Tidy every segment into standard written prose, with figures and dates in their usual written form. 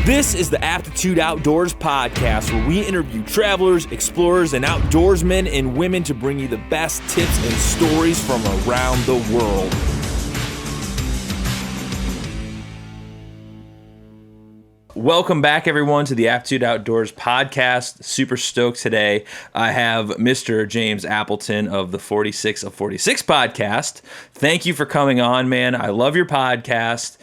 This is the Aptitude Outdoors podcast, where we interview travelers, explorers, and outdoorsmen and women to bring you the best tips and stories from around the world. Welcome back, everyone, to the Aptitude Outdoors podcast. Super stoked today. I have Mr. James Appleton of the 46 of 46 podcast. Thank you for coming on, man. I love your podcast.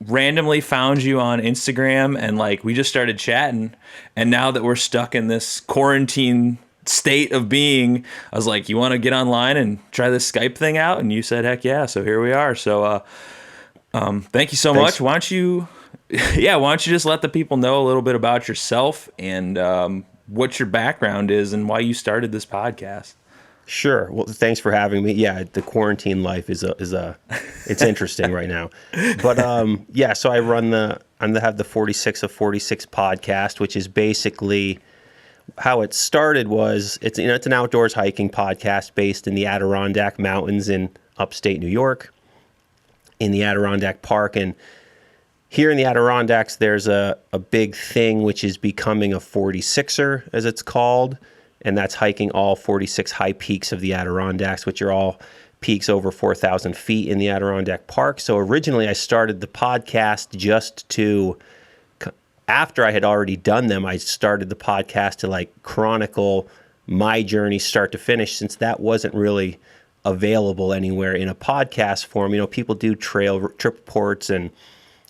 Randomly found you on Instagram, and we just started chatting, and now that we're stuck in this quarantine state of being, I was like, you want to get online and try this Skype thing out? And you said, heck yeah. So here we are. So thank you so much. Why don't you just let the people know a little bit about yourself and what your background is and why you started this podcast? Sure. Well, thanks for having me. Yeah, the quarantine life is it's interesting right now. But so I have the 46 of 46 podcast, which is basically how it started. It's an outdoors hiking podcast based in the Adirondack Mountains in upstate New York, in the Adirondack Park. And here in the Adirondacks, there's a big thing which is becoming a 46er, as it's called. And that's hiking all 46 high peaks of the Adirondacks, which are all peaks over 4,000 feet in the Adirondack Park. So originally I started the podcast after I had already done them, I started the podcast to chronicle my journey start to finish, since that wasn't really available anywhere in a podcast form. People do trip reports and,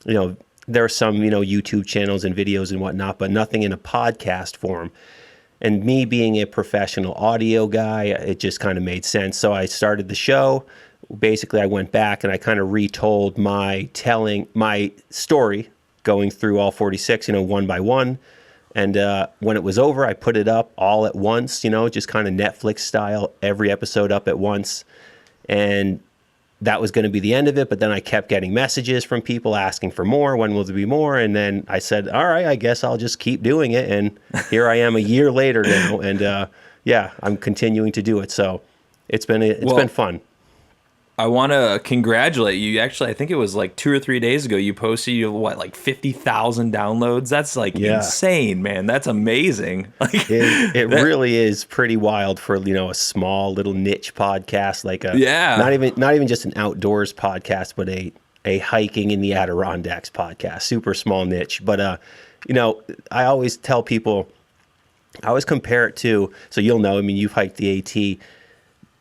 there are some, YouTube channels and videos and whatnot, but nothing in a podcast form. And me being a professional audio guy, it just kind of made sense. So I started the show. Basically, I went back and I kind of retold my story going through all 46, one by one. And when it was over, I put it up all at once, just kind of Netflix style, every episode up at once. And that was going to be the end of it. But then I kept getting messages from people asking for more. When will there be more? And then I said, all right, I guess I'll just keep doing it. And here I am a year later now. And I'm continuing to do it. So it's been fun. I want to congratulate you. Actually, I think it was 2 or 3 days ago, you posted 50,000 downloads. That's insane, man. That's amazing. It really is pretty wild for, a small little niche podcast, not even just an outdoors podcast, but a hiking in the Adirondacks podcast, super small niche. But, I always tell people, I always compare it to, so you've hiked the AT.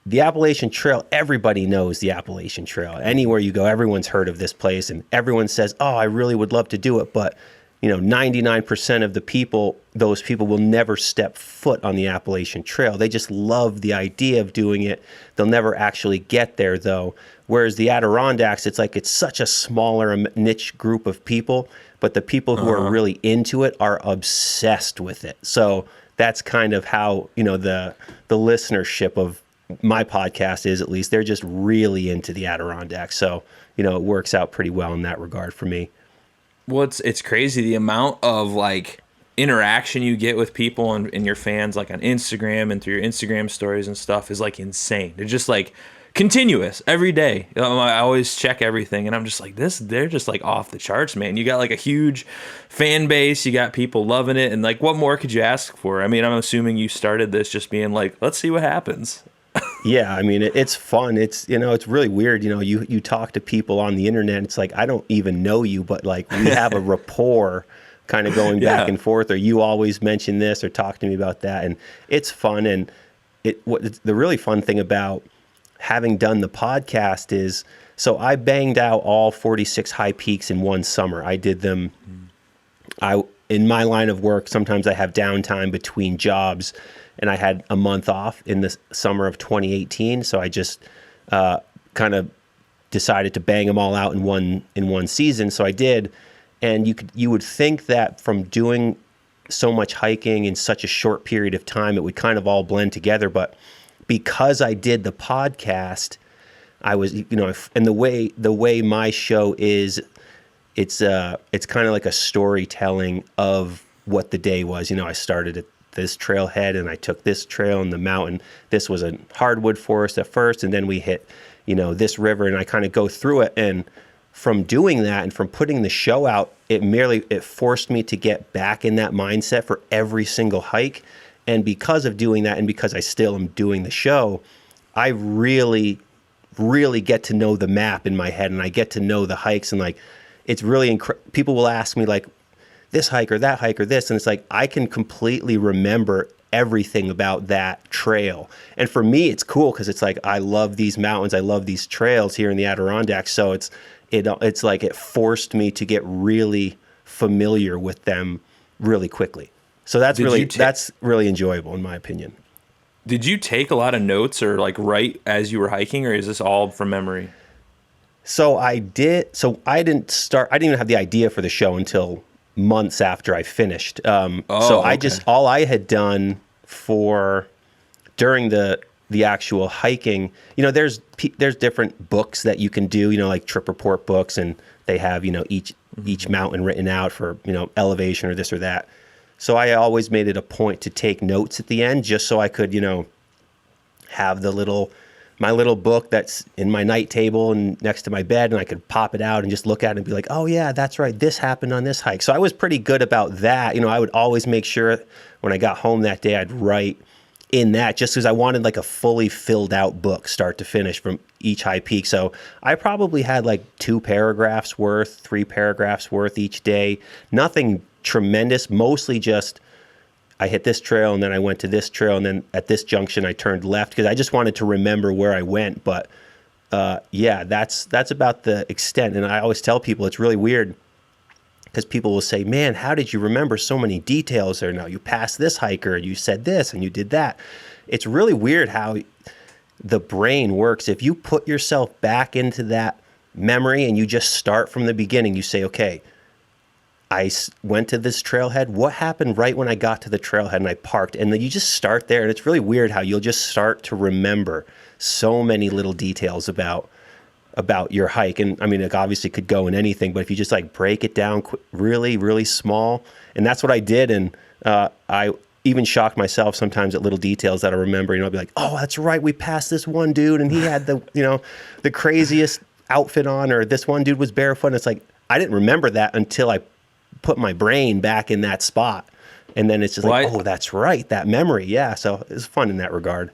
The Appalachian Trail, everybody knows the Appalachian Trail. Anywhere you go, everyone's heard of this place, and everyone says, oh, I really would love to do it. But, 99% of those people will never step foot on the Appalachian Trail. They just love the idea of doing it. They'll never actually get there, though. Whereas the Adirondacks, it's such a smaller niche group of people, but the people who are really into it are obsessed with it. So that's kind of how, the listenership of my podcast is, at least. They're just really into the Adirondacks. So, it works out pretty well in that regard for me. Well, it's crazy. The amount of interaction you get with people and your fans, on Instagram and through your Instagram stories and stuff, is insane. They're just continuous every day. I always check everything and I'm just they're just off the charts, man. You got a huge fan base. You got people loving it. And what more could you ask for? I mean, I'm assuming you started this just being let's see what happens. Yeah, I mean, it's fun. It's, it's really weird. You talk to people on the internet. It's I don't even know you, but we have a rapport kind of going back and forth, or you always mention this or talk to me about that. And it's fun. And the really fun thing about having done the podcast is, so I banged out all 46 high peaks in one summer. I did them. In my line of work, sometimes I have downtime between jobs, and I had a month off in the summer of 2018. So I just kind of decided to bang them all out in one season. So I did. And you would think that from doing so much hiking in such a short period of time, it would kind of all blend together. But because I did the podcast, I was, and the way my show is, it's kind of like a storytelling of what the day was. I started at this trailhead and I took this trail in the mountain. This was a hardwood forest at first, and then we hit, this river, and I kind of go through it. And from doing that and from putting the show out, it forced me to get back in that mindset for every single hike. And because of doing that, and because I still am doing the show, I really, really get to know the map in my head, and I get to know the hikes, and like, it's really people will ask me like, this hike or that hike or this, and it's like I can completely remember everything about that trail. And for me, it's cool because it's like I love these mountains, I love these trails here in the Adirondacks, so it's like it forced me to get really familiar with them really quickly. So that's really enjoyable in my opinion. Did you take a lot of notes or like write as you were hiking, or is this all from memory? So I did. So I didn't even have the idea for the show until months after I finished. All I had done during the actual hiking, there's different books that you can do, like trip report books, and they have, each mountain written out for, elevation or this or that. So I always made it a point to take notes at the end, just so I could, have my little book that's in my night table and next to my bed, and I could pop it out and just look at it and be like, oh yeah, that's right, this happened on this hike. So I was pretty good about that. I would always make sure when I got home that day I'd write in that, just because I wanted like a fully filled out book start to finish from each high peak. So I probably had like 3 paragraphs worth each day. Nothing tremendous, mostly just I hit this trail and then I went to this trail, and then at this junction I turned left, because I just wanted to remember where I went. But that's about the extent. And I always tell people it's really weird, because people will say, man, how did you remember so many details there? Now you passed this hiker, you said this and you did that. It's really weird how the brain works. If you put yourself back into that memory and you just start from the beginning, you say, okay, I went to this trailhead. What happened right when I got to the trailhead and I parked? And then you just start there. And it's really weird how you'll just start to remember so many little details about your hike. And I mean, it obviously could go in anything, but if you just like break it down really, really small, and that's what I did. And I even shocked myself sometimes at little details that I remember. I'll be like, oh, that's right, we passed this one dude and he had the craziest outfit on, or this one dude was barefoot. And it's like, I didn't remember that until I put my brain back in that spot. And then it's just oh, that's right, that memory. Yeah. So it's fun in that regard.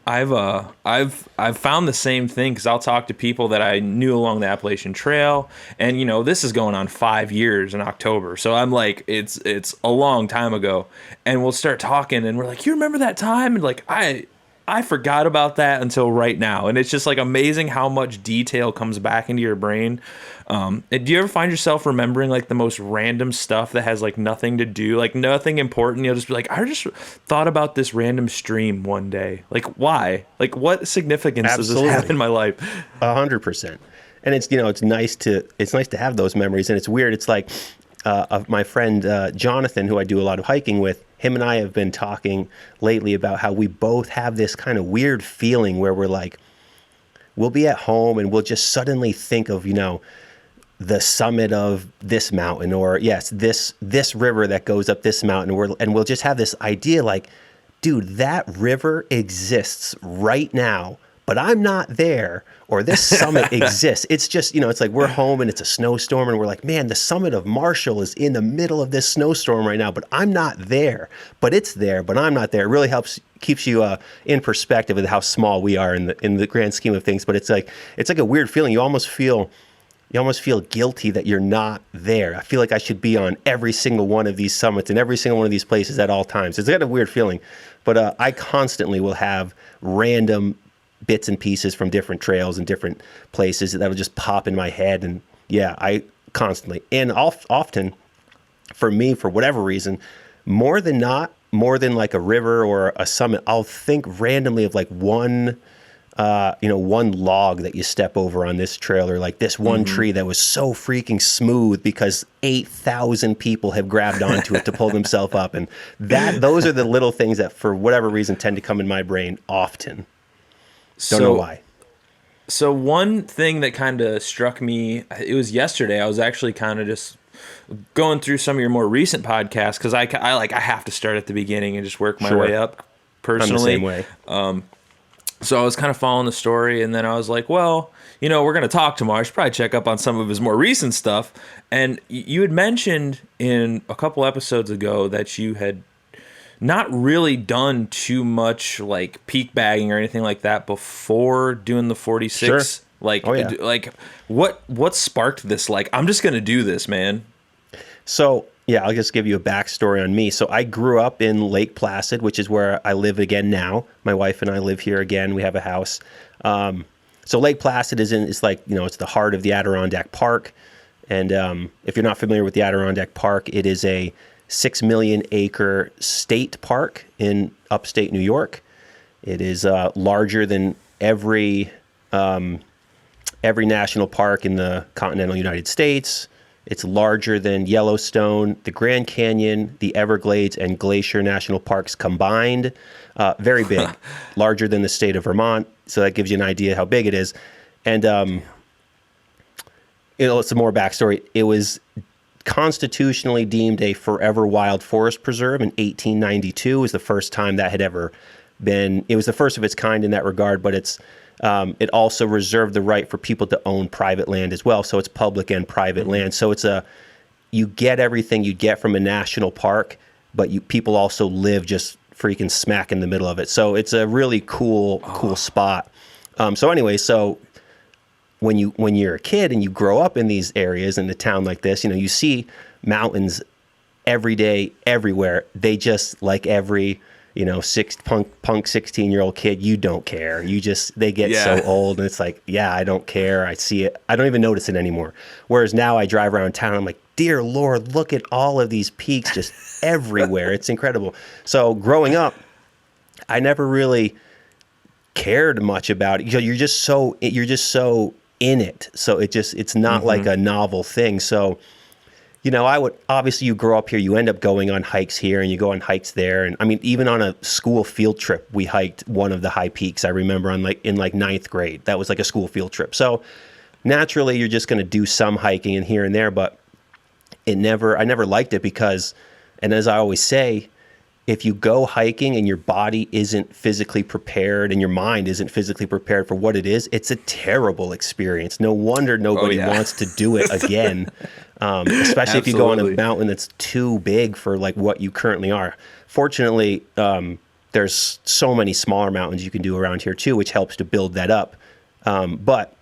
I've found the same thing, because I'll talk to people that I knew along the Appalachian Trail, and this is going on 5 years in October. So I'm like, it's a long time ago, and we'll start talking, and we're like, you remember that time? And like, I forgot about that until right now. And it's just like amazing how much detail comes back into your brain. Do you ever find yourself remembering like the most random stuff that has like nothing to do, like nothing important? You'll just be like, I just thought about this random stream one day. Like, why? Like, what significance does this have in my life? 100%. And it's, it's nice to have those memories. And it's weird. It's like, of my friend, Jonathan, who I do a lot of hiking with, him and I have been talking lately about how we both have this kind of weird feeling where we're like, we'll be at home and we'll just suddenly think of, the summit of this mountain, or yes, this river that goes up this mountain, and we'll just have this idea like, dude, that river exists right now, but I'm not there, or this summit exists. It's just, it's like we're home and it's a snowstorm and we're like, man, the summit of Marshall is in the middle of this snowstorm right now, but I'm not there. But it's there, but I'm not there. It really keeps you in perspective of how small we are in the grand scheme of things. But it's like a weird feeling. You almost feel guilty that you're not there. I feel like I should be on every single one of these summits and every single one of these places at all times. It's got a weird feeling, but I constantly will have random bits and pieces from different trails and different places that'll just pop in my head. And yeah, I constantly, and often for me, for whatever reason, more than like a river or a summit, I'll think randomly of like one log that you step over on this trail, or like this one tree that was so freaking smooth because 8,000 people have grabbed onto it to pull themselves up. And those are the little things that for whatever reason tend to come in my brain often. Don't know why. So one thing that kind of struck me, it was yesterday. I was actually kind of just going through some of your more recent podcasts, because I have to start at the beginning and just work my way up personally. I'm the same way. So I was kind of following the story, and then I was like, well, we're going to talk tomorrow. I should probably check up on some of his more recent stuff. And you had mentioned in a couple episodes ago that you had not really done too much like peak bagging or anything like that before doing the 46. Sure. Like, Oh, yeah. like what sparked this? Like, I'm just going to do this, man. So, yeah, I'll just give you a backstory on me. So I grew up in Lake Placid, which is where I live again now. My wife and I live here again. We have a house. So Lake Placid it's like, it's the heart of the Adirondack Park. And if you're not familiar with the Adirondack Park, it is a 6 million acre state park in upstate New York. It is larger than every national park in the continental United States. It's larger than Yellowstone, the Grand Canyon, the Everglades, and Glacier National Parks combined. Very big, larger than the state of Vermont. So that gives you an idea how big it is. And, some more backstory. It was constitutionally deemed a forever wild forest preserve in 1892. It was the first time that had ever been. It was the first of its kind in that regard, but it also reserved the right for people to own private land as well. So it's public and private land. So you get everything you get from a national park, but people also live just freaking smack in the middle of it. So it's a really cool spot. So when you're a kid and you grow up in these areas in a town like this, you see mountains every day, everywhere. They just, like every punk 16-year-old kid, you don't care. They get so old, and it's like, yeah, I don't care. I see it. I don't even notice it anymore. Whereas now I drive around town, I'm like, dear Lord, look at all of these peaks just everywhere. It's incredible. So growing up, I never really cared much about it. You're just so in it. So it's not like a novel thing. So, you grow up here, you end up going on hikes here and you go on hikes there. And I mean, even on a school field trip, we hiked one of the high peaks. I remember in ninth grade, that was like a school field trip. So naturally you're just going to do some hiking in here and there, but I never liked it because, and as I always say, if you go hiking and your body isn't physically prepared and your mind isn't physically prepared for what it is, it's a terrible experience. No wonder nobody wants to do it again, especially if you go on a mountain that's too big for like what you currently are. Fortunately, there's so many smaller mountains you can do around here too, which helps to build that up. But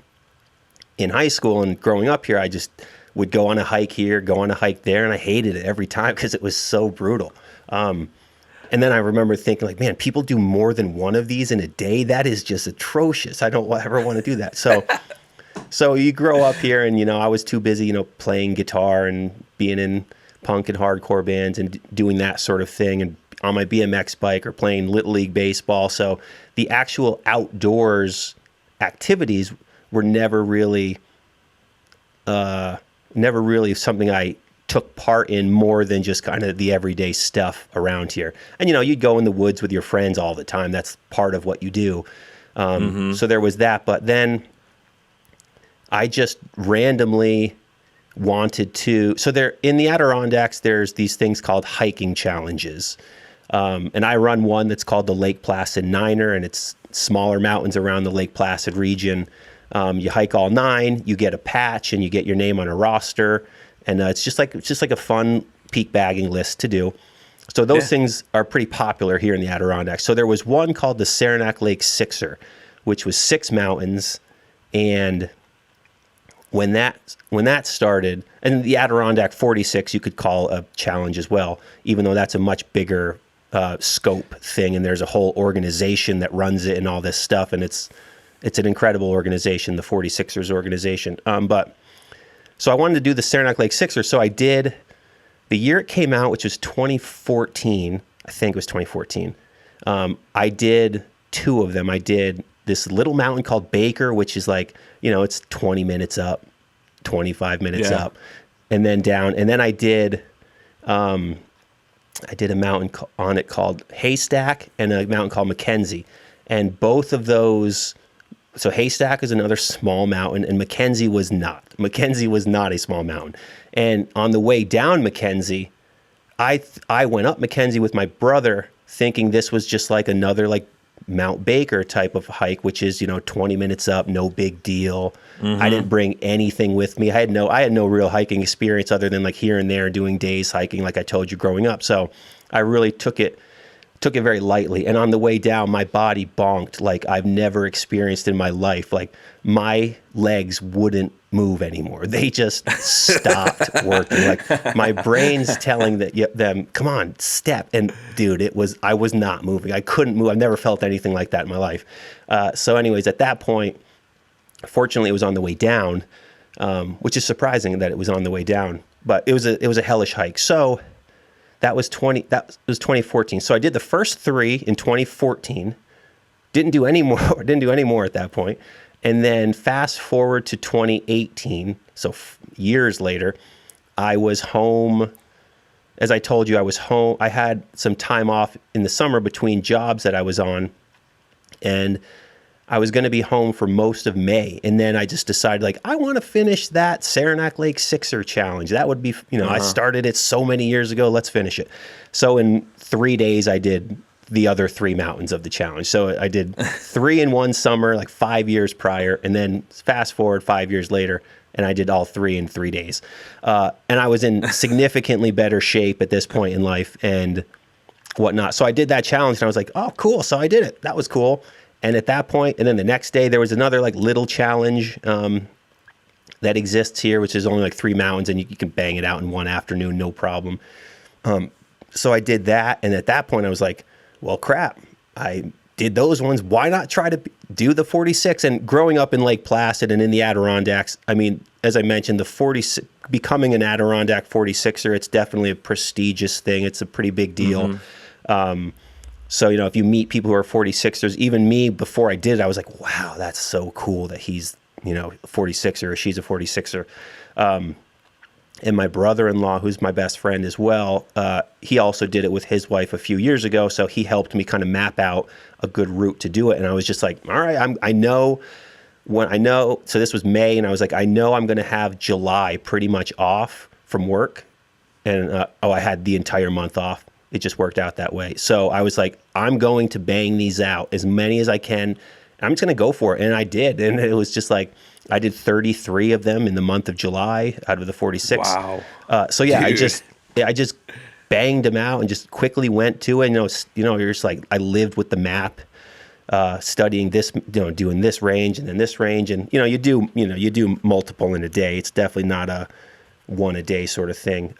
in high school and growing up here, I just would go on a hike here, go on a hike there, and I hated it every time because it was so brutal. And then I remember thinking, like, man, people do more than one of these in a day. That is just atrocious. I don't ever want to do that. So you grow up here, and I was too busy, playing guitar and being in punk and hardcore bands and doing that sort of thing, and on my BMX bike or playing Little League baseball. So the actual outdoors activities were never really something I took part in more than just kind of the everyday stuff around here. And, you'd go in the woods with your friends all the time. That's part of what you do. So there was that. But then I just randomly wanted to. So there in the Adirondacks, there's these things called hiking challenges. And I run one that's called the Lake Placid Niner, and it's smaller mountains around the Lake Placid region. You hike all 9, you get a patch, and you get your name on a roster. And it's just like a fun peak bagging list to do. So those things are pretty popular here in the Adirondacks. So there was one called the Saranac Lake Sixer, which was 6 mountains. And when that started, and the Adirondack 46 you could call a challenge as well, even though that's a much bigger scope thing, and there's a whole organization that runs it and all this stuff, and it's an incredible organization, the 46ers organization. So I wanted to do the Saranac Lake Sixer. So I did, the year it came out, which was 2014, I think it was 2014, I did 2 of them. I did this little mountain called Baker, which is like, it's 20 minutes up, 25 minutes up, and then down. And then I did a mountain on it called Haystack and a mountain called Mackenzie. And both of those, so Haystack is another small mountain, and Mackenzie was not. Mackenzie was not a small mountain. And on the way down Mackenzie, I went up Mackenzie with my brother, thinking this was just like another like Mount Baker type of hike, which is, 20 minutes up, no big deal. I didn't bring anything with me. I had no real hiking experience other than like here and there doing days hiking, like I told you growing up. So I really took it very lightly. And on the way down, my body bonked like I've never experienced in my life. Like my legs wouldn't move anymore. They just stopped working. Like my brain's telling them, come on, step. And dude, I was not moving. I couldn't move. I've never felt anything like that in my life. So anyways, at that point, fortunately it was on the way down, which is surprising that it was on the way down, but it was a hellish hike. So that was 2014. So I did the first 3 in 2014. Didn't do any more at that point. And then fast forward to 2018. So years later, I was home. As I told you, I was home. I had some time off in the summer between jobs that I was on, and I was going to be home for most of May. And then I just decided, like, I want to finish that Saranac Lake Sixer challenge. That would be, I started it so many years ago. Let's finish it. So in 3 days, I did the other 3 mountains of the challenge. So I did 3 in one summer, like 5 years prior. And then fast forward 5 years later, and I did all 3 in 3 days. And I was in significantly better shape at this point in life and whatnot. So I did that challenge, and I was like, oh, cool. So I did it. That was cool. And at that point, and then the next day, there was another like little challenge that exists here, which is only like 3 mountains, and you can bang it out in one afternoon, no problem. So I did that, and at that point, I was like, well, crap, I did those ones. Why not try to do the 46? And growing up in Lake Placid and in the Adirondacks, I mean, as I mentioned, becoming an Adirondack 46er, it's definitely a prestigious thing. It's a pretty big deal. So, if you meet people who are 46ers, even me, before I did it, I was like, wow, that's so cool that he's, a 46er or she's a 46er. And my brother-in-law, who's my best friend as well, he also did it with his wife a few years ago. So he helped me kind of map out a good route to do it. And I was just like, all right, so this was May, and I was like, I know I'm going to have July pretty much off from work. And, I had the entire month off. It just worked out that way. So I was like, I'm going to bang these out as many as I can. I'm just going to go for it. And I did. And it was just like, I did 33 of them in the month of July out of the 46. Wow. So yeah, Dude. I just banged them out and just quickly went to it. You're just like, I lived with the map, studying this, doing this range and then this range. And, you do multiple in a day. It's definitely not a one a day sort of thing.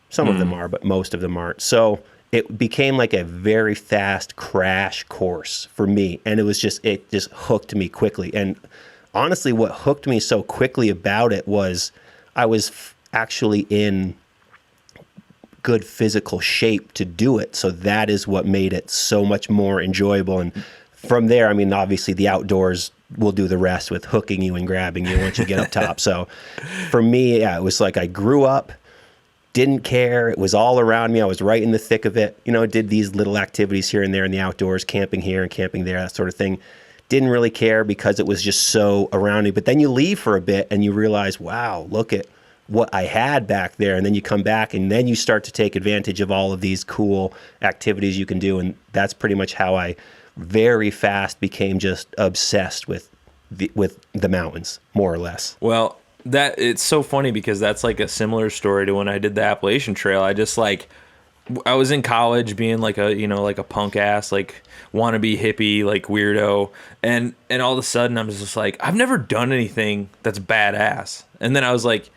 Some of them are, but most of them aren't. So it became like a very fast crash course for me. And it just hooked me quickly. And honestly, what hooked me so quickly about it was I was actually in good physical shape to do it. So that is what made it so much more enjoyable. And from there, I mean, obviously the outdoors will do the rest with hooking you and grabbing you once you get up top. So for me, yeah, it was like I grew up, didn't care. It was all around me. I was right in the thick of it. Did these little activities here and there in the outdoors, camping here and camping there, that sort of thing. Didn't really care because it was just so around me. But then you leave for a bit and you realize, wow, look at what I had back there. And then you come back and then you start to take advantage of all of these cool activities you can do. And that's pretty much how I very fast became just obsessed with the mountains, more or less. Well, it's so funny because that's like a similar story to when I did the Appalachian Trail. I was in college being like a punk ass, like wannabe hippie, like weirdo. And all of a sudden I was just like, I've never done anything that's badass. And then I was like,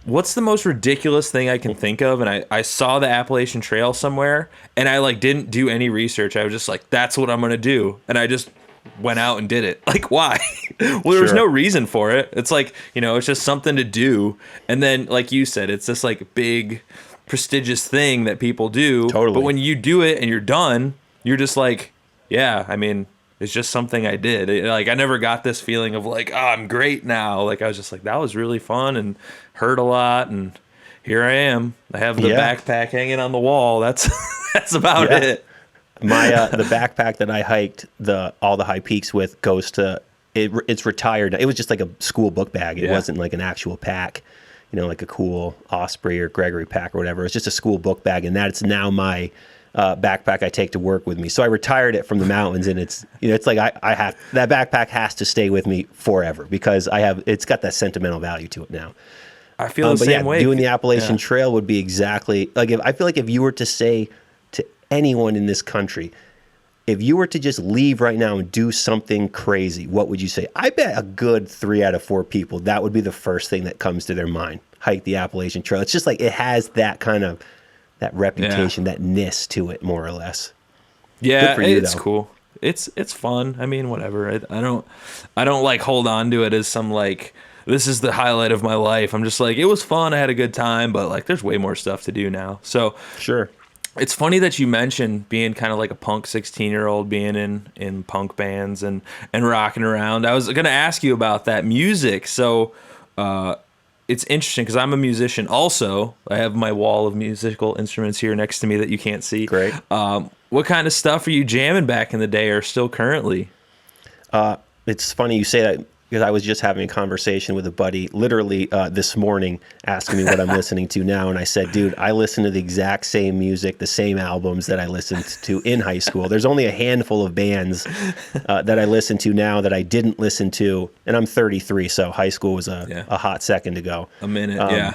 what's the most ridiculous thing I can think of? And I saw the Appalachian Trail somewhere and I like didn't do any research. I was just like, that's what I'm going to do. And I just went out and did it. Like, why? Well, there was no reason for it. It's like, it's just something to do. And then, like you said, it's this like big prestigious thing that people do. Totally. But when you do it and you're done, you're just like, yeah, I mean, it's just something I did. I never got this feeling of like, oh, I'm great now. Like, I was just like, that was really fun and hurt a lot. And here I am. I have the backpack hanging on the wall. That's about it. My the backpack that I hiked all the high peaks with goes to it's retired. It was just like a school book bag. It wasn't like an actual pack, like a cool Osprey or Gregory pack or whatever. It's just a school book bag, and that's now my backpack I take to work with me. So I retired it from the mountains, and it's like I have that backpack has to stay with me forever because it's got that sentimental value to it now. I feel the same way. Doing the Appalachian Trail would be exactly like I feel like if you were to say to anyone in this country, if you were to just leave right now and do something crazy, what would you say? I bet a good 3 out of 4 people, that would be the first thing that comes to their mind. Hike the Appalachian Trail. It's just like it has that kind of that reputation, that ness to it, more or less. Yeah, for you, it's cool. It's fun. I mean, whatever. I don't like hold on to it as some like this is the highlight of my life. I'm just like it was fun. I had a good time, but like there's way more stuff to do now. So sure. It's funny that you mentioned being kind of like a punk 16-year-old, being in punk bands and rocking around. I was going to ask you about that music. So it's interesting because I'm a musician also. I have my wall of musical instruments here next to me that you can't see. Great. What kind of stuff are you jamming back in the day or still currently? It's funny you say that because I was just having a conversation with a buddy literally this morning asking me what I'm listening to now. And I said, dude, I listen to the exact same music, the same albums that I listened to in high school. There's only a handful of bands that I listen to now that I didn't listen to. And I'm 33, so high school was a hot second ago. A minute, yeah.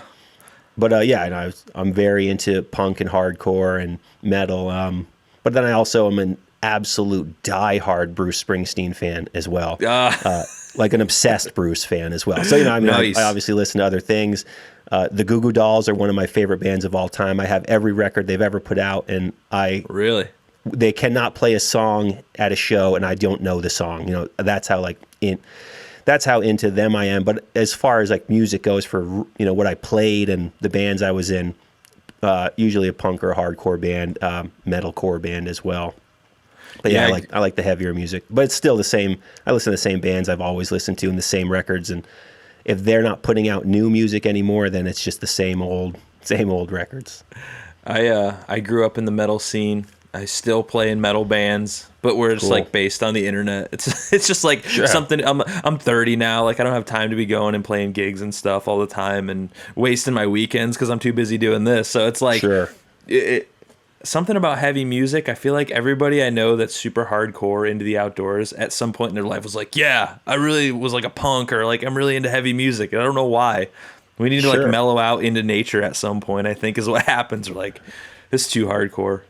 But and I'm very into punk and hardcore and metal. But then I also am an absolute diehard Bruce Springsteen fan as well. Like an obsessed Bruce fan as well. So, nice. I obviously listen to other things. The Goo Goo Dolls are one of my favorite bands of all time. I have every record they've ever put out, and they cannot play a song at a show and I don't know the song. That's how that's how into them I am. But as far as like music goes for, what I played and the bands I was in, usually a punk or a hardcore band, metalcore band as well. But I like the heavier music, but it's still the same. I listen to the same bands I've always listened to and the same records. And if they're not putting out new music anymore, then it's just the same old records. I grew up in the metal scene. I still play in metal bands, but we're just like based on the internet. It's just like something. I'm 30 now. Like I don't have time to be going and playing gigs and stuff all the time and wasting my weekends because I'm too busy doing this. So it's like something about heavy music. I feel like everybody I know that's super hardcore into the outdoors at some point in their life was like, yeah, I really was like a punk or like I'm really into heavy music. And I don't know why. We need to like mellow out into nature at some point, I think is what happens. We're like, this is too hardcore.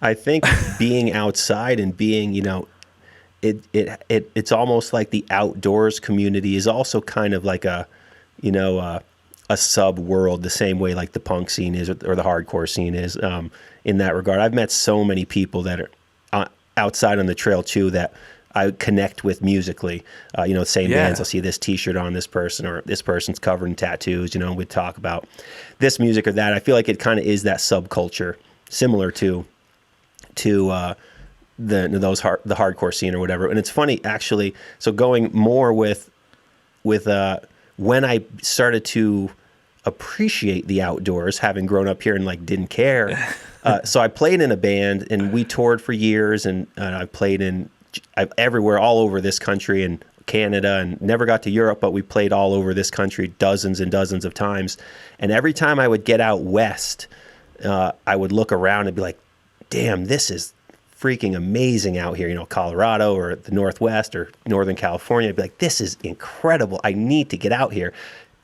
I think being outside and being, it's almost like the outdoors community is also kind of like a sub world, the same way like the punk scene is or the hardcore scene is. In that regard, I've met so many people that are outside on the trail too that I connect with musically. Same bands. I'll see this T-shirt on this person, or this person's covered in tattoos. We talk about this music or that. I feel like it kind of is that subculture, similar to the hardcore scene or whatever. And it's funny actually. So going more with when I started to appreciate the outdoors, having grown up here and like didn't care. So I played in a band and we toured for years, and I played everywhere, all over this country and Canada, and never got to Europe, but we played all over this country dozens and dozens of times. And every time I would get out west, I would look around and be like, damn, this is freaking amazing out here, Colorado or the Northwest or Northern California. I'd be like, this is incredible. I need to get out here.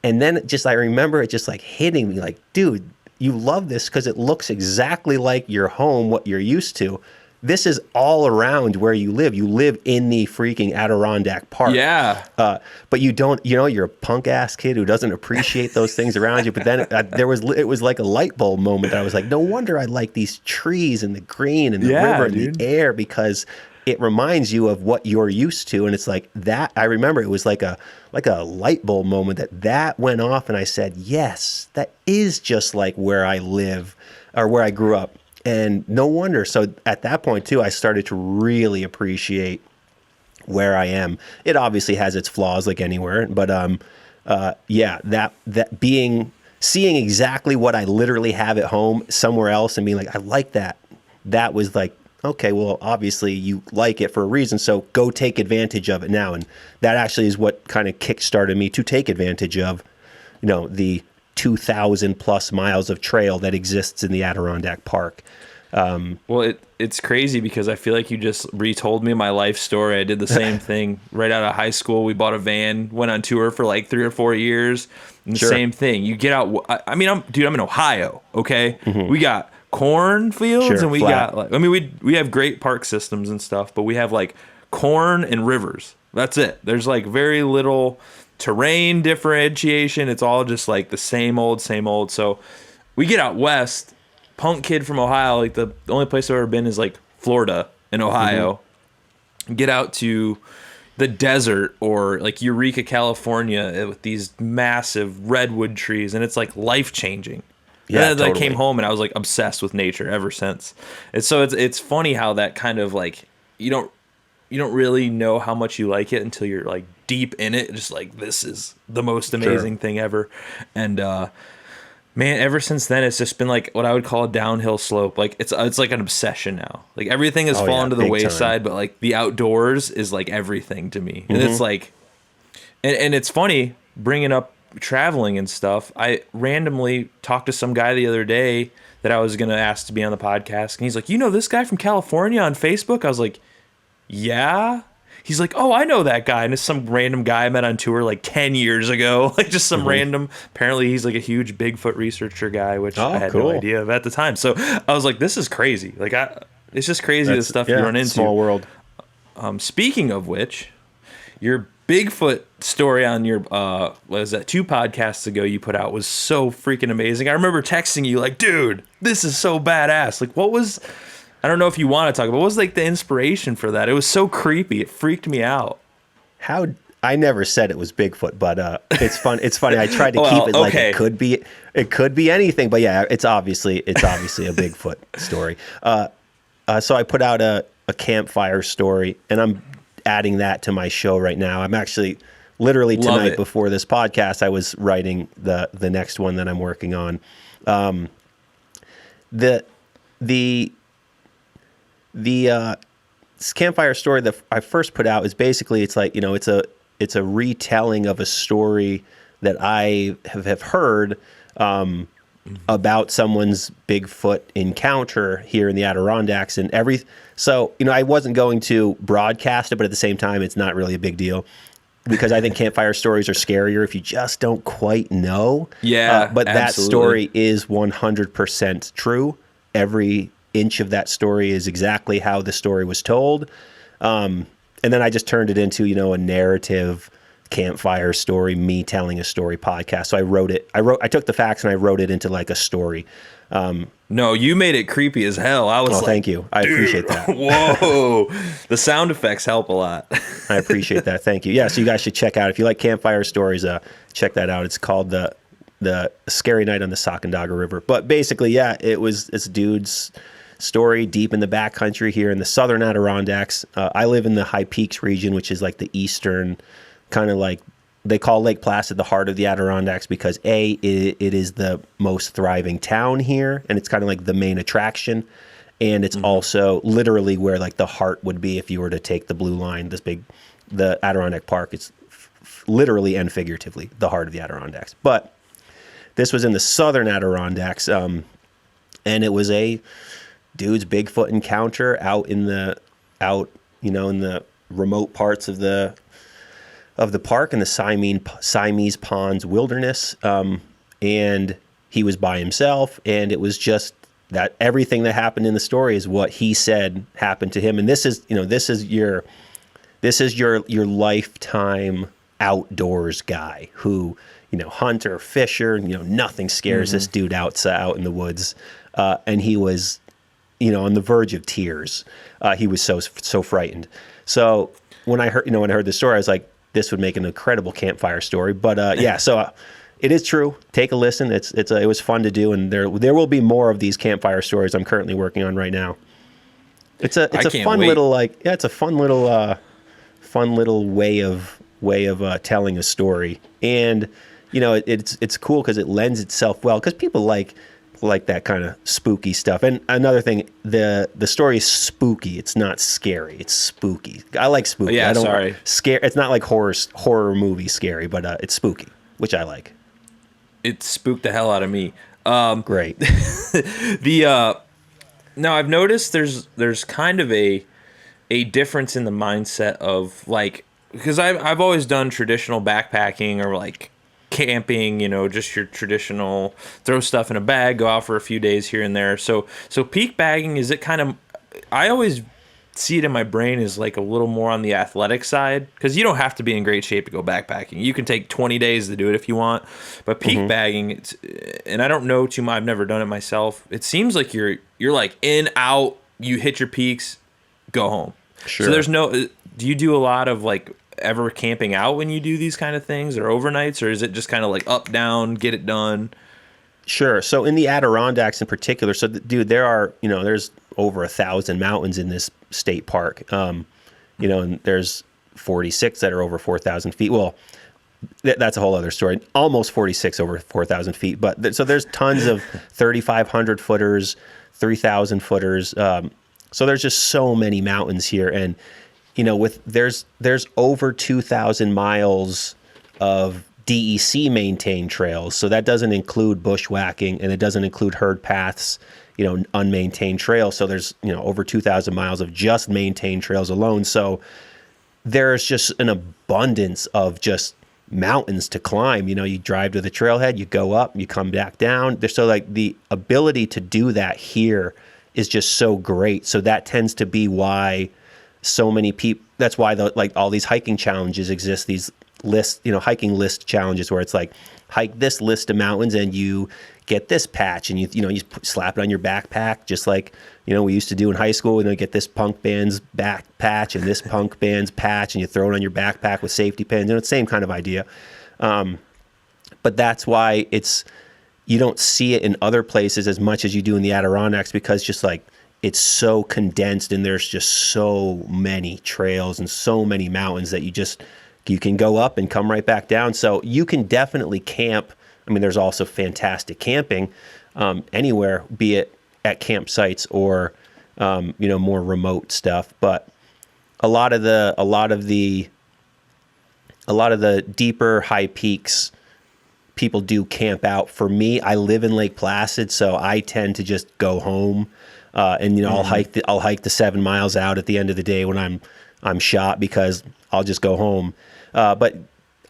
And then I remember it just like hitting me like, dude, you love this because it looks exactly like your home, what you're used to. This is all around where you live. You live in the freaking Adirondack Park. Yeah. But you don't, you're a punk ass kid who doesn't appreciate those things around you. But then it was like a light bulb moment. I was like, no wonder I like these trees and the green and the river and the air, because it reminds you of what you're used to. And it's like that. I remember it was like a light bulb moment that went off. And I said, yes, that is just like where I live or where I grew up. And no wonder. So at that point too, I started to really appreciate where I am. It obviously has its flaws like anywhere, but seeing exactly what I literally have at home somewhere else and being like, I like that. That was like, okay, well, obviously you like it for a reason, so go take advantage of it now. And that actually is what kind of kickstarted me to take advantage of, the 2,000 plus miles of trail that exists in the Adirondack Park. Well, it's crazy because I feel like you just retold me my life story. I did the same thing right out of high school. We bought a van, went on tour for like 3 or 4 years, and the Sure. same thing. You get out. I mean, I'm in Ohio. Okay, we got cornfields, Sure, and we flat. got like, I mean, we have great park systems and stuff, but we have like corn and rivers. That's it. There's like very little terrain differentiation. It's all just like the same old, same old. So we get out west. Punk kid from Ohio, like the only place I've ever been is like Florida and Ohio. Get out to the desert or like Eureka, California with these massive redwood trees, and it's like life changing. Yeah, And then I totally. came home and I was like obsessed with nature ever since. And so it's funny how that kind of like you don't really know how much you like it until you're like deep in it. Just like this is the most amazing thing ever. And man, ever since then, it's just been like what I would call a downhill slope. Like it's like an obsession now. Like everything has fallen to the big wayside, but like the outdoors is like everything to me. And it's like, and it's funny bringing up traveling and stuff. I randomly talked to some guy the other day that I was gonna ask to be on the podcast, and he's like, "You know this guy from California on Facebook?" I was like, "Yeah." He's like, "Oh, I know that guy." And it's some random guy I met on tour like 10 years ago. Like just some random, apparently he's like a huge Bigfoot researcher guy, which I had no idea of at the time. So I was like, this is crazy. Like it's just crazy the stuff you run into. Small world. Speaking of which, your Bigfoot story on your, what was that, 2 podcasts ago you put out was so freaking amazing. I remember texting you like, dude, this is so badass. Like what was... I don't know if you want to talk about what was like the inspiration for that. It was so creepy. It freaked me out. How I never said it was Bigfoot, but it's fun. It's funny. I tried to keep it like it could be. It could be anything, but yeah, it's obviously a Bigfoot story. So I put out a campfire story, and I'm adding that to my show right now. I'm actually literally tonight before this podcast, I was writing the next one that I'm working on. The campfire story that I first put out is basically it's like, you know, it's a retelling of a story that I have heard about someone's Bigfoot encounter here in the Adirondacks and so, you know, I wasn't going to broadcast it, but at the same time, it's not really a big deal because I think campfire stories are scarier if you just don't quite know. Yeah, but absolutely. That story is 100% true. Every inch of that story is exactly how the story was told. And then I just turned it into, you know, a narrative campfire story, me telling a story podcast. So I took the facts and I wrote it into like a story. No, you made it creepy as hell. I was like, thank you. I appreciate that. Whoa. The sound effects help a lot. I appreciate that. Thank you. Yeah. So you guys should check out, if you like campfire stories, check that out. It's called the Scary Night on the Sacandaga River. But basically, yeah, it's dude's story deep in the backcountry here in the southern Adirondacks. I live in the High Peaks region, which is like the eastern, kind of like they call Lake Placid the heart of the Adirondacks because it is the most thriving town here, and it's kind of like the main attraction, and it's also literally where like the heart would be if you were to take the blue line, the Adirondack Park. It's literally and figuratively the heart of the Adirondacks. But this was in the southern Adirondacks, and it was a dude's Bigfoot encounter out in the remote parts of the park in the Siamese Ponds wilderness. And he was by himself, and it was just that everything that happened in the story is what he said happened to him. And this is your lifetime outdoors guy who, you know, hunter, fisher, you know, nothing scares this dude out in the woods. And he was, you know, on the verge of tears. He was so frightened. So when I heard this story, I was like, this would make an incredible campfire story. But yeah, so it is true. Take a listen. It was fun to do, and there will be more of these campfire stories I'm currently working on right now. It's a fun little way of telling a story, and you know it's cool because it lends itself well because people like that kind of spooky stuff. And another thing, the story is spooky. It's not scary. It's spooky. I like spooky. Yeah, scare. It's not like horror movie scary, but it's spooky, which I like. It spooked the hell out of me. Great. Now I've noticed there's kind of a difference in the mindset of like, because I've always done traditional backpacking or like camping, just your traditional throw stuff in a bag, go out for a few days here and there. So peak bagging, is it kind of, I always see it in my brain as like a little more on the athletic side, because you don't have to be in great shape to go backpacking. You can take 20 days to do it if you want, but peak bagging, and I don't know too much, I've never done it myself. It seems like you're like in, out, you hit your peaks, go home. Sure. So there's no, do you do a lot of like ever camping out when you do these kind of things, or overnights, or is it just kind of like up, down, get it done? Sure. So in the Adirondacks in particular, so dude, there's over 1,000 mountains in this state park. And there's 46 that are over 4,000 feet. Well, that's a whole other story. Almost 46 over 4,000 feet. But so there's tons of 3,500 footers, 3,000 footers. So there's just so many mountains here, and there's over 2,000 miles of DEC maintained trails. So that doesn't include bushwhacking, and it doesn't include herd paths, unmaintained trails. So there's over 2,000 miles of just maintained trails alone. So there's just an abundance of just mountains to climb. You drive to the trailhead, you go up, you come back down. So like the ability to do that here is just so great. So that tends to be why so many people, that's why all these hiking challenges exist, these lists, hiking list challenges where it's like, hike this list of mountains and you get this patch, and you slap it on your backpack, just like, we used to do in high school, and then get this punk band's back patch and this punk band's patch, and you throw it on your backpack with safety pins. It's the same kind of idea. But that's why you don't see it in other places as much as you do in the Adirondacks, because just like it's so condensed, and there's just so many trails and so many mountains that you can go up and come right back down. So you can definitely camp. I mean, there's also fantastic camping anywhere, be it at campsites or more remote stuff. But a lot of the deeper high peaks, people do camp out. For me, I live in Lake Placid, so I tend to just go home, and I'll hike the 7 miles out at the end of the day when I'm shot, because I'll just go home. But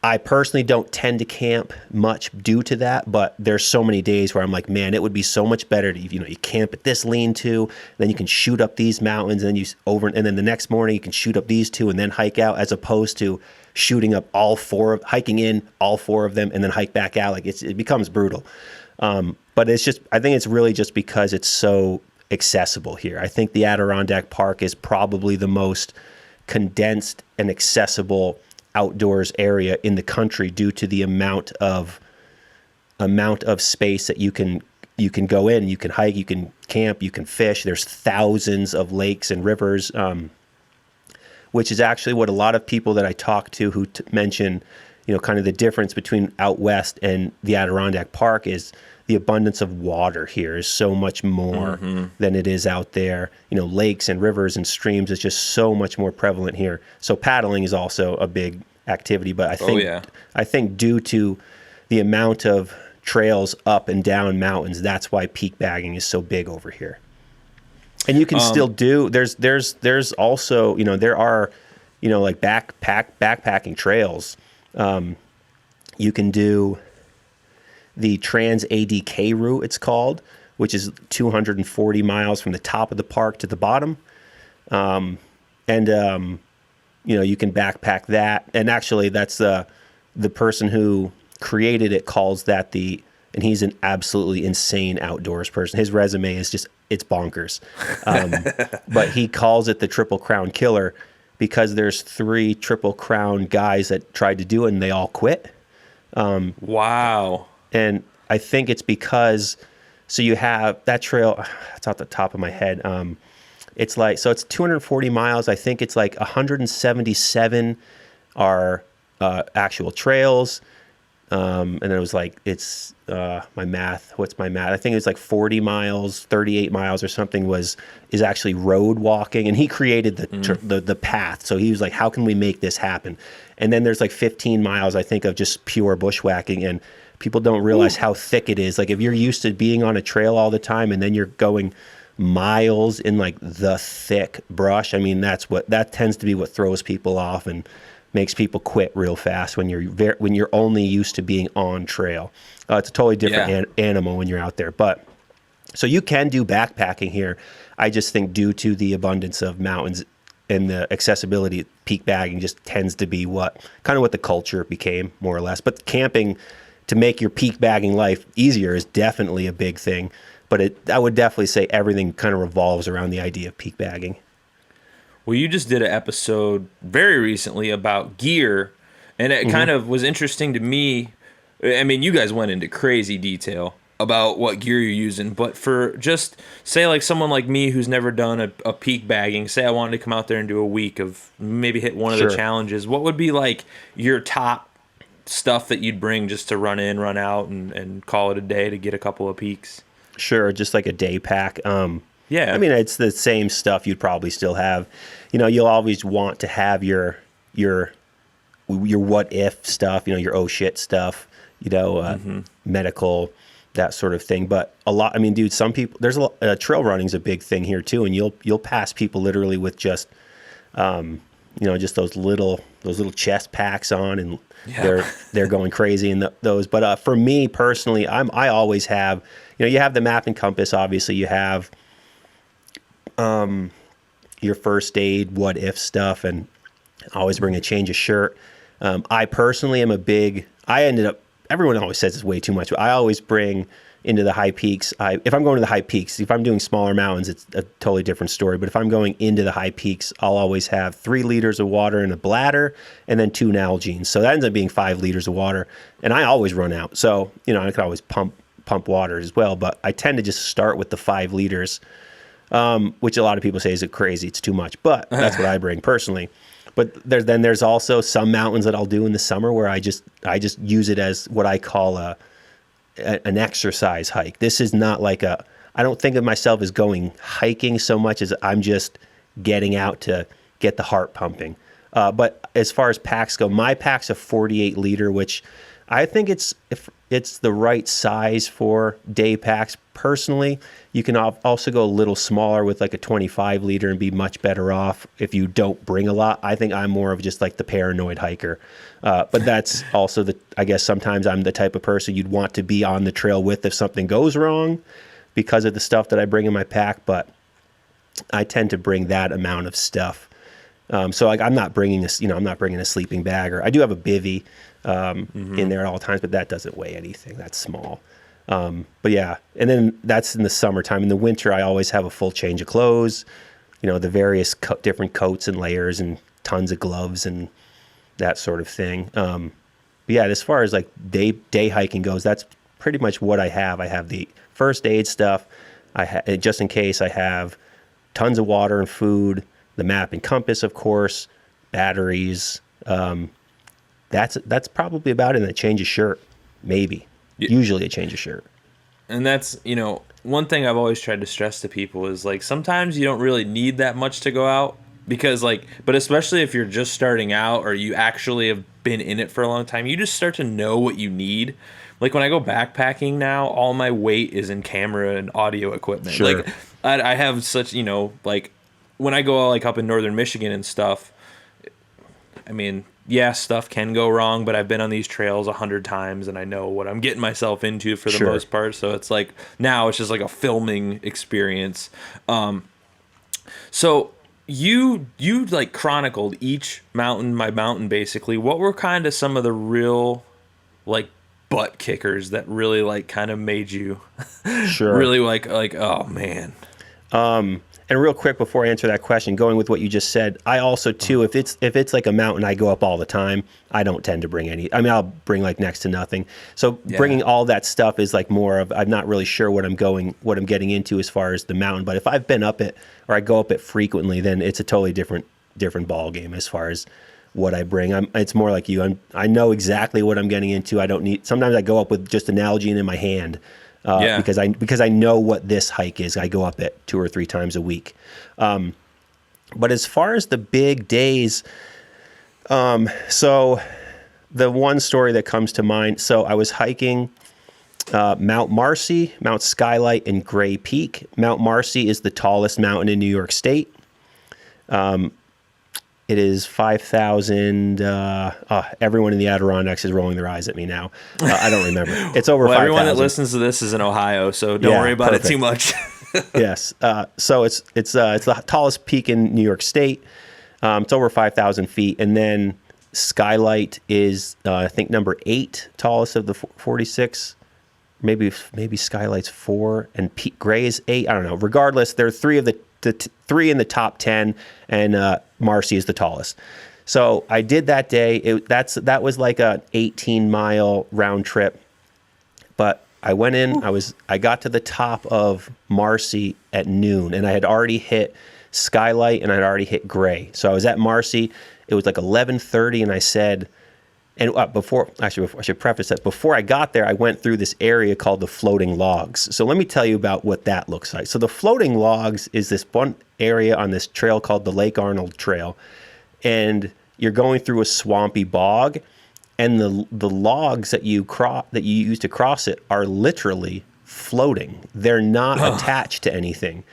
I personally don't tend to camp much due to that. But there's so many days where I'm like, man, it would be so much better to you camp at this lean-to, then you can shoot up these mountains, and and then the next morning you can shoot up these two and then hike out, as opposed to shooting up hiking in all four of them and then hike back out. Like it becomes brutal. But I think it's really just because it's so accessible here. I think the Adirondack Park is probably the most condensed and accessible outdoors area in the country, due to the amount of space that you can go in. You can hike, you can camp, you can fish. There's thousands of lakes and rivers, which is actually what a lot of people that I talk to who mention, kind of the difference between out west and the Adirondack Park is the abundance of water here is so much more than it is out there. Lakes and rivers and streams is just so much more prevalent here. So paddling is also a big activity, but I think due to the amount of trails up and down mountains, that's why peak bagging is so big over here. And you can still do, there's also, there are, like backpacking trails. You can do the Trans ADK route, it's called, which is 240 miles from the top of the park to the bottom. You can backpack that. And actually that's the person who created it calls that and he's an absolutely insane outdoors person. His resume is it's bonkers. But he calls it the Triple Crown Killer, because there's 3 Triple Crown guys that tried to do it and they all quit. Wow. And I think it's because, so you have that trail, it's off the top of my head. It's 240 miles. I think it's like 177 are actual trails. And then it was like, my math. What's my math? I think it was like 40 miles, 38 miles or something is actually road walking. And he created the path. So he was like, how can we make this happen? And then there's like 15 miles, I think, of just pure bushwhacking. And people don't realize how thick it is. Like if you're used to being on a trail all the time and then you're going miles in like the thick brush, I mean, that tends to be what throws people off and makes people quit real fast when you're only used to being on trail. It's a totally different animal when you're out there. But so you can do backpacking here. I just think due to the abundance of mountains and the accessibility, peak bagging just tends to be what the culture became, more or less. But camping, to make your peak bagging life easier, is definitely a big thing. But I would definitely say everything kind of revolves around the idea of peak bagging. Well, you just did an episode very recently about gear, and it kind of was interesting to me. I mean, you guys went into crazy detail about what gear you're using, but for just say like someone like me who's never done a peak bagging, say I wanted to come out there and do a week of maybe hit one of the challenges, what would be like your top stuff that you'd bring just to run in, run out, and call it a day to get a couple of peaks? Sure, just like a day pack. Yeah. I mean, it's the same stuff you'd probably still have. You'll always want to have your what if stuff, your oh shit stuff, medical, that sort of thing. But dude, some people, there's trail running's a big thing here too. And you'll pass people literally with just, just those little chest packs on, and they're going crazy in those. But for me personally, I always have, you have the map and compass. Obviously you have, your first aid, what if stuff, and always bring a change of shirt. I personally am everyone always says it's way too much, but I always bring into the high peaks. If I'm going to the high peaks, if I'm doing smaller mountains, it's a totally different story. But if I'm going into the high peaks, I'll always have 3 liters of water in a bladder and then 2 Nalgene's. So that ends up being 5 liters of water, and I always run out. So, I could always pump water as well, but I tend to just start with the 5 liters, which a lot of people say is crazy. It's too much, but that's what I bring personally. But there's also some mountains that I'll do in the summer where I just use it as what I call an exercise hike. This is not like I don't think of myself as going hiking so much as I'm just getting out to get the heart pumping. But as far as packs go, my pack's a 48 liter, which I think it's the right size for day packs. Personally, you can also go a little smaller with like a 25 liter and be much better off if you don't bring a lot. I think I'm more of just like the paranoid hiker. But that's also I guess sometimes I'm the type of person you'd want to be on the trail with if something goes wrong because of the stuff that I bring in my pack. But I tend to bring that amount of stuff. So like I'm not bringing a sleeping bag, or I do have a bivy in there at all times, but that doesn't weigh anything. That's small. But yeah, and then that's in the summertime. In the winter, I always have a full change of clothes, the various different coats and layers and tons of gloves and that sort of thing. But yeah, as far as like day hiking goes, that's pretty much what I have. I have the first aid stuff. Just in case, I have tons of water and food, the map and compass, of course, batteries. That's probably about it. And a change of shirt, maybe. Usually a change of shirt. And that's, one thing I've always tried to stress to people is like sometimes you don't really need that much to go out because but especially if you're just starting out or you actually have been in it for a long time, you just start to know what you need. Like when I go backpacking now, all my weight is in camera and audio equipment. Sure. Like I have such, like when I go like up in northern Michigan and stuff, I mean, yeah, stuff can go wrong, but I've been on these trails 100 times and I know what I'm getting myself into for the most part. So it's like now it's just like a filming experience. So you like chronicled each mountain, my mountain basically. What were kind of some of the real like butt kickers that really like kind of made you really like oh man. And real quick before I answer that question, going with what you just said, I also too, if it's like a mountain I go up all the time, I don't tend to bring any. I mean, I'll bring like next to nothing. So bringing all that stuff is like more of, I'm not really sure what I'm getting into as far as the mountain. But if I've been up it or I go up it frequently, then it's a totally different ball game as far as what I bring. It's more like you. I know exactly what I'm getting into. I don't need. Sometimes I go up with just an Nalgene in my hand. Because I know what this hike is. I go up it 2 or 3 times a week. But as far as the big days, so the one story that comes to mind, so I was hiking Mount Marcy, Mount Skylight, and Gray Peak. Mount Marcy is the tallest mountain in New York State. It is 5,000. Everyone in the Adirondacks is rolling their eyes at me now. I don't remember. It's over 5,000. Everyone that listens to this is in Ohio, so don't worry about it too much. Yes. So it's the tallest peak in New York State. It's over 5,000 feet. And then Skylight is, I think, number 8 tallest of the 46. Maybe Skylight's 4 and Gray is 8. I don't know. Regardless, there are 3 of the 3 in the top 10, and Marcy is the tallest. So I did that day. That was like a 18-mile round trip. But I went in. I got to the top of Marcy at noon, and I had already hit Skylight and I'd already hit Gray. So I was at Marcy. It was like 11:30, and I said. And before I should preface that, before I got there, I went through this area called the floating logs. So let me tell you about what that looks like. So the floating logs is this one area on this trail called the Lake Arnold Trail. And you're going through a swampy bog, and the logs that you use to cross it are literally floating. They're not attached to anything.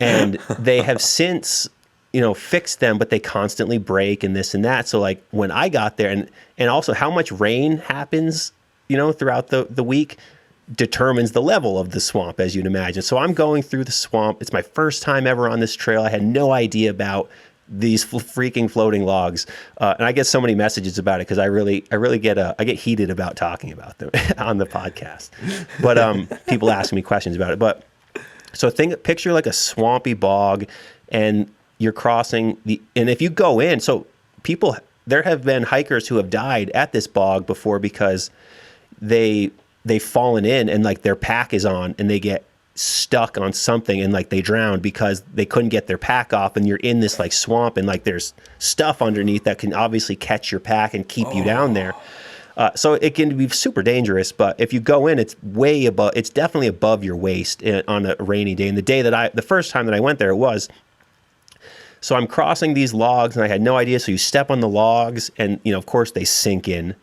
And they have since fix them, but they constantly break and this and that. So like when I got there, and also how much rain happens, throughout the week determines the level of the swamp, as you'd imagine. So I'm going through the swamp. It's my first time ever on this trail. I had no idea about these freaking floating logs. And I get so many messages about it because I really get heated about talking about them on the podcast. But people ask me questions about it. But so picture like a swampy bog, and you're crossing and if you go in, so there have been hikers who have died at this bog before because they've fallen in and like their pack is on and they get stuck on something and like they drown because they couldn't get their pack off, and you're in this like swamp and like there's stuff underneath that can obviously catch your pack and keep you down there. So it can be super dangerous, but if you go in, it's definitely above your waist on a rainy day. And the first time that I went there, it was. So I'm crossing these logs, and I had no idea. So you step on the logs, and of course they sink in.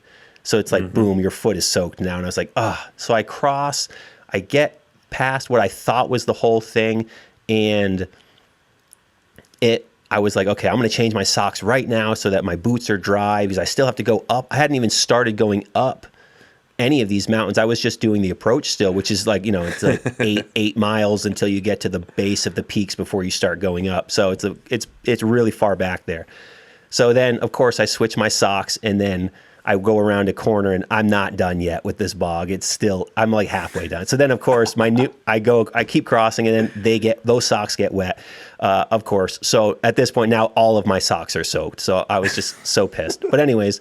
So it's like, boom, your foot is soaked now. And I was like, So I cross, I get past what I thought was the whole thing, and I was like, okay, I'm going to change my socks right now so that my boots are dry because I still have to go up. I hadn't even started going up any of these mountains. I was just doing the approach still, which is like, it's like 8 miles until you get to the base of the peaks before you start going up. So it's really far back there. So then of course I switch my socks, and then I go around a corner, and I'm not done yet with this bog. I'm like halfway done. So then of course I keep crossing, and then those socks get wet, of course. So at this point now all of my socks are soaked. So I was just so pissed. But anyways,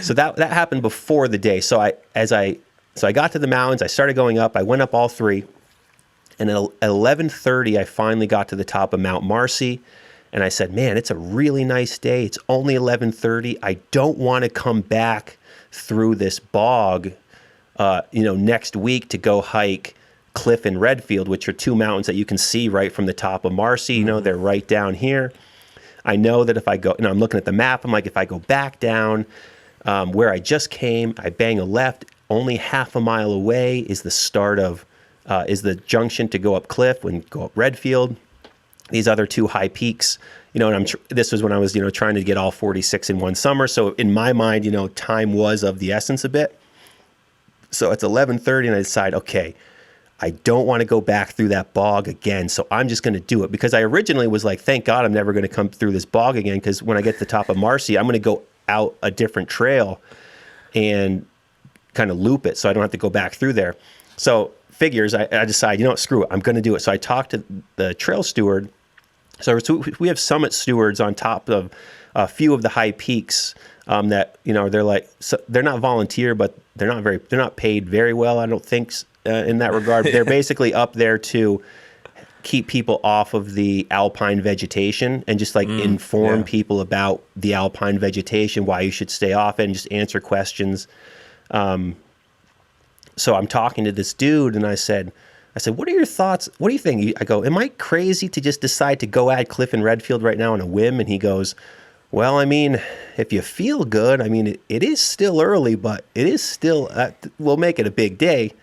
so that happened before the day. So I got to the mountains, I started going up, I went up all 3. And at 11:30, I finally got to the top of Mount Marcy. And I said, man, it's a really nice day. It's only 11:30. I don't want to come back through this bog, next week to go hike Cliff and Redfield, which are 2 mountains that you can see right from the top of Marcy. They're right down here. I know that if I go, I'm looking at the map. I'm like, if I go back down where I just came, I bang a left. Only half a mile away is the start of, is the junction to go up Cliff and go up Redfield. These other 2 high peaks, and this was when I was, trying to get all 46 in one summer. So in my mind, time was of the essence a bit. So it's 11:30, and I decide, okay, I don't want to go back through that bog again. So I'm just going to do it, because I originally was like, thank God I'm never going to come through this bog again, because when I get to the top of Marcy, I'm going to go out a different trail and kind of loop it so I don't have to go back through there. So figures, I decide, screw it, I'm going to do it. So I talked to the trail steward. So we have summit stewards on top of a few of the high peaks that, they're like, so they're not volunteer, but they're not paid very well, I don't think, in that regard. They're basically up there to keep people off of the alpine vegetation and just like inform people about the alpine vegetation, why you should stay off it, and just answer questions. So I'm talking to this dude, and I said, what are your thoughts? What do you think? I go, am I crazy to just decide to go at Cliff and Redfield right now on a whim? And he goes, well, I mean, if you feel good, I mean, it is still early, but it is still, we'll make it a big day.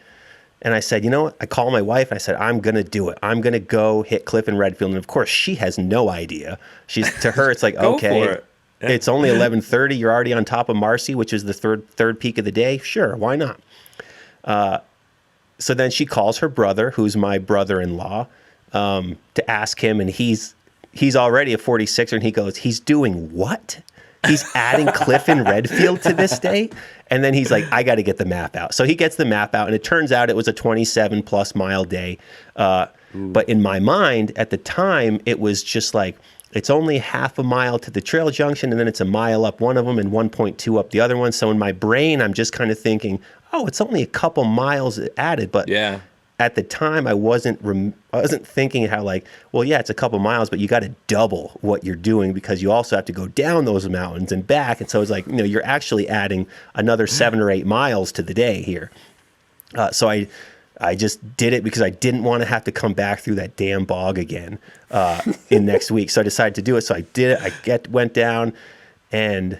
And I said, you know what? I called my wife and I said, I'm going to do it. I'm going to go hit Cliff in Redfield. And of course, she has no idea. To her, it's like, okay, for it. Yeah. it's only 11:30. You're already on top of Marcy, which is the third peak of the day. Sure, why not? So then she calls her brother, who's my brother-in-law, to ask him. And he's already a 46er. And he goes, he's doing what? He's adding Cliff in Redfield to this day? And then he's like, I got to get the map out. So he gets the map out, and it turns out it was a 27-plus mile day. But in my mind, at the time, it was just like, it's only half a mile to the trail junction, and then it's a mile up one of them and 1.2 up the other one. So in my brain, I'm just kind of thinking, oh, it's only a couple miles added. But yeah. At the time, I wasn't thinking how like, well, yeah, it's a couple miles, but you got to double what you're doing because you also have to go down those mountains and back. And so it's like, you're actually adding another 7 or 8 miles to the day here. So I just did it because I didn't want to have to come back through that damn bog again in next week. So I decided to do it. So I did it. Went down, and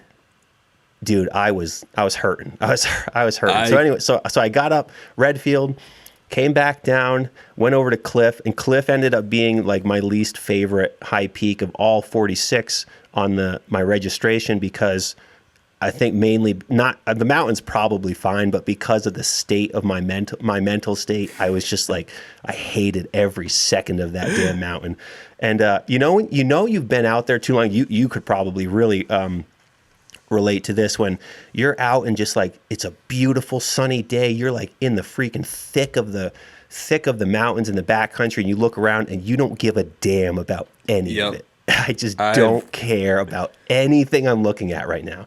dude, I was hurting. I was hurting. So anyway, so I got up Redfield. Came back down, went over to Cliff, and Cliff ended up being like my least favorite high peak of all 46 on my registration because I think mainly not the mountain's probably fine, but because of the state of my mental state, I was just like I hated every second of that damn mountain. And you've been out there too long. You could probably really relate to this when you're out and just like it's a beautiful sunny day, you're like in the freaking thick of the mountains in the backcountry, and you look around and you don't give a damn about any of it. I just don't care about anything I'm looking at right now.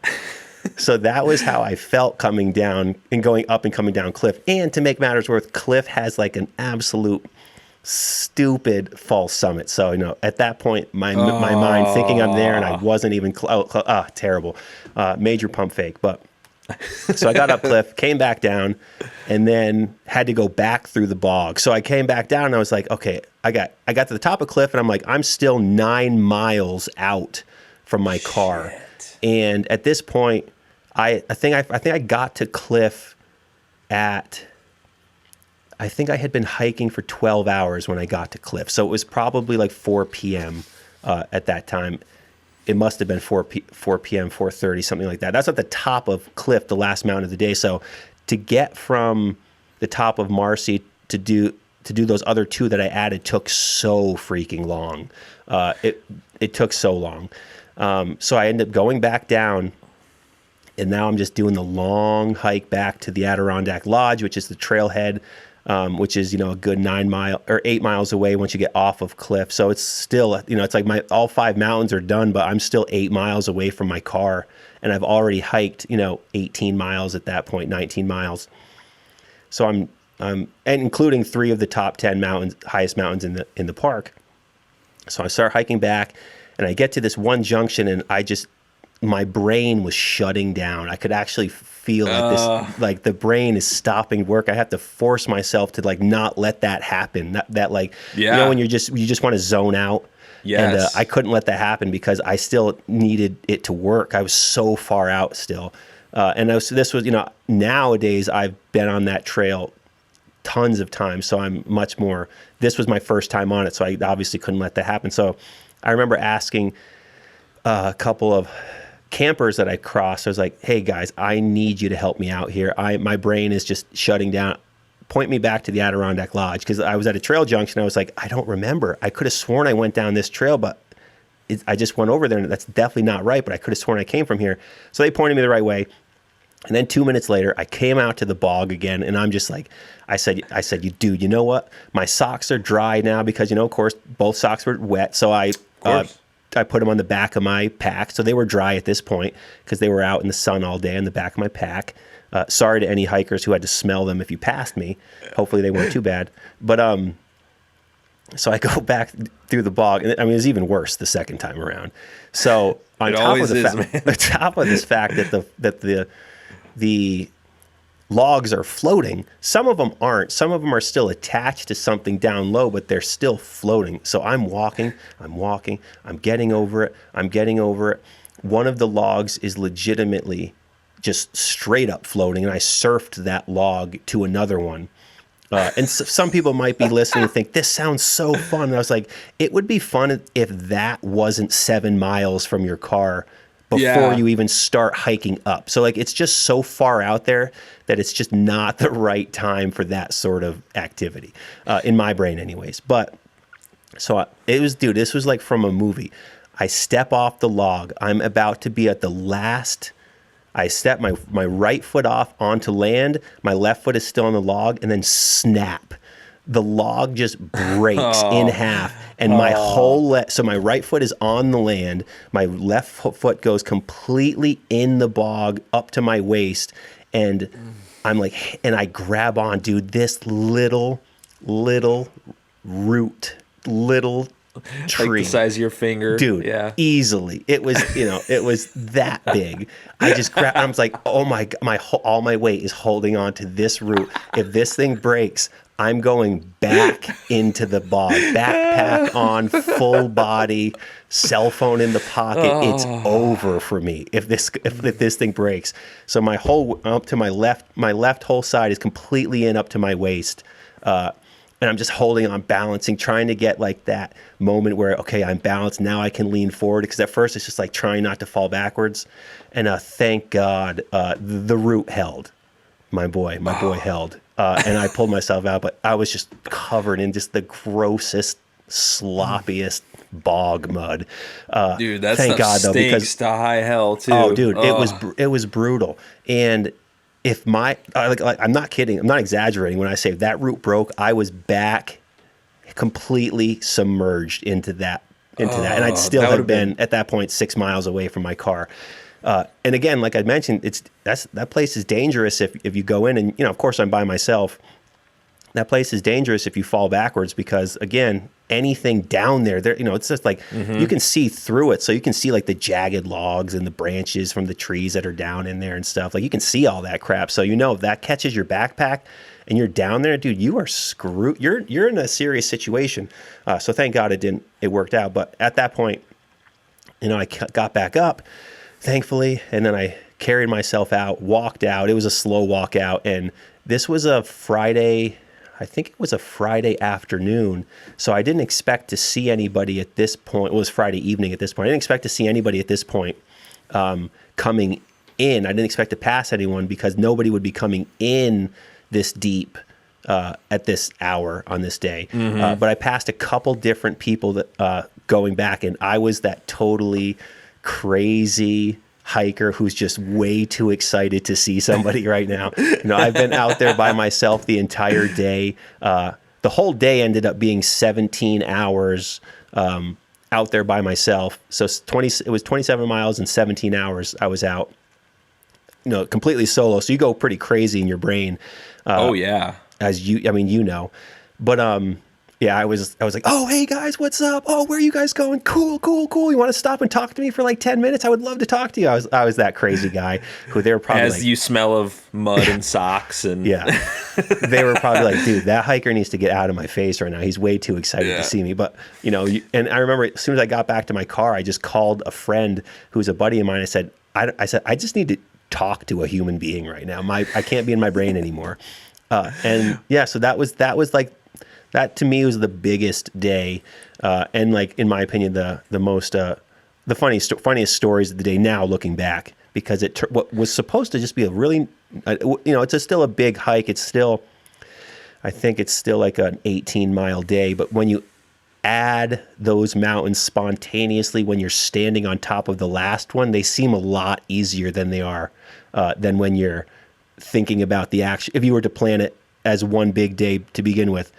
So that was how I felt coming down and going up and coming down Cliff. And to make matters worse, Cliff has like an absolute stupid false summit. So, at that point, my mind thinking I'm there and I wasn't even terrible. Major pump fake. But so I got up Cliff, came back down, and then had to go back through the bog. So I came back down and I was like, okay, I got to the top of Cliff and I'm like, I'm still 9 miles out from my car. And at this point, I think I got to Cliff at, I think I had been hiking for 12 hours when I got to Cliff. So it was probably like 4 p.m. At that time. It must have been 4 p.m., 4:30, something like that. That's at the top of Cliff, the last mountain of the day. So to get from the top of Marcy to do those other 2 that I added took so freaking long. It took so long. So I ended up going back down, and now I'm just doing the long hike back to the Adirondack Lodge, which is the trailhead, which is, a good 8 miles away once you get off of Cliff. So it's still, it's like all 5 mountains are done, but I'm still 8 miles away from my car, and I've already hiked, 18 miles at that point, 19 miles. So I'm and including 3 of the top 10 mountains, highest mountains in the park. So I start hiking back, and I get to this one junction, and my brain was shutting down. I could actually feel like the brain is stopping work. I have to force myself to like not let that happen. When you just want to zone out. Yes. And I couldn't let that happen because I still needed it to work. I was so far out still. This was, nowadays I've been on that trail tons of times. So I'm much more, this was my first time on it. So I obviously couldn't let that happen. So I remember asking a couple of campers that I crossed. I was like, hey guys, I need you to help me out here. My brain is just shutting down. Point me back to the Adirondack Lodge, because I was at a trail junction. I was like, I don't remember. I could have sworn I went down this trail, but I just went over there, and that's definitely not right, but I could have sworn I came from here. So they pointed me the right way. And then 2 minutes later, I came out to the bog again, and I'm just like, I said, dude, you know what? My socks are dry now because, of course, both socks were wet. So I put them on the back of my pack. So they were dry at this point because they were out in the sun all day on the back of my pack. Sorry to any hikers who had to smell them if you passed me. Hopefully they weren't too bad. But so I go back through the bog, and it was even worse the second time around. So on top of this fact that the logs are floating, some of them aren't. Some of them are still attached to something down low, but they're still floating. So I'm walking, I'm getting over it. One of the logs is legitimately just straight up floating, and I surfed that log to another one. And some people might be listening and think, this sounds so fun. And I was like, it would be fun if that wasn't 7 miles from your car before you even start hiking up. So like, it's just so far out there that it's just not the right time for that sort of activity, in my brain anyways. But so this was like from a movie. I step off the log. I'm about to be at the last. I step my right foot off onto land. My left foot is still on the log, and then snap. The log just breaks in half, and my whole so my right foot is on the land. My left foot goes completely in the bog up to my waist, and I'm like, and I grab on, dude, this little root, little tree, like the size of your finger, dude. Yeah, easily. It was, it was that big. I just grabbed. I was like, oh my god, all my weight is holding on to this root. If this thing breaks, I'm going back into the bog, backpack on, full body, cell phone in the pocket. It's over for me if this thing breaks. So my whole up to my left whole side is completely in up to my waist, and I'm just holding on, balancing, trying to get like that moment where, okay, I'm balanced now. I can lean forward, because at first it's just like trying not to fall backwards. And thank God the root held. My boy held. And I pulled myself out, but I was just covered in just the grossest, sloppiest bog mud. Dude, that thank God, though, stinks to high hell too. Oh, dude, it was brutal. And if I'm not kidding, I'm not exaggerating when I say that root broke, I was back completely submerged into that, and I'd still have been at that point 6 miles away from my car. And again, like I mentioned, that place is dangerous if you go in, and of course I'm by myself. That place is dangerous if you fall backwards, because again, anything down there, it's just like you can see through it, so you can see like the jagged logs and the branches from the trees that are down in there and stuff. Like you can see all that crap. So if that catches your backpack and you're down there, dude, you are screwed. You're in a serious situation. So thank God it worked out. But at that point, I got back up, thankfully, and then I carried myself out, walked out. It was a slow walk out, and this was a Friday. I think it was a Friday afternoon, so I didn't expect to see anybody at this point. It was Friday evening at this point. I didn't expect to see anybody at this point coming in. I didn't expect to pass anyone, because nobody would be coming in this deep at this hour on this day. But I passed a couple different people that going back, and I was that totally crazy hiker who's just way too excited to see somebody right now. I've been out there by myself the entire day. The whole day ended up being 17 hours out there by myself. So it was 27 miles and 17 hours I was out, completely solo. So you go pretty crazy in your brain. Oh yeah. But yeah, I was like, oh, hey guys, what's up? Oh, where are you guys going? Cool. You want to stop and talk to me for like 10 minutes? I would love to talk to you. I was that crazy guy who they were probably as you smell of mud and socks and yeah, they were probably like, dude, that hiker needs to get out of my face right now. He's way too excited to see me. But and I remember as soon as I got back to my car, I just called a friend who's a buddy of mine. I said, I just need to talk to a human being right now. I can't be in my brain anymore. And yeah, so that was like. That to me was the biggest day, and like in my opinion, the most the funniest stories of the day. Now looking back, because what was supposed to just be a really, it's still a big hike. I think it's still like an 18-mile day. But when you add those mountains spontaneously, when you're standing on top of the last one, they seem a lot easier than they are than when you're thinking about the action. If you were to plan it as one big day to begin with,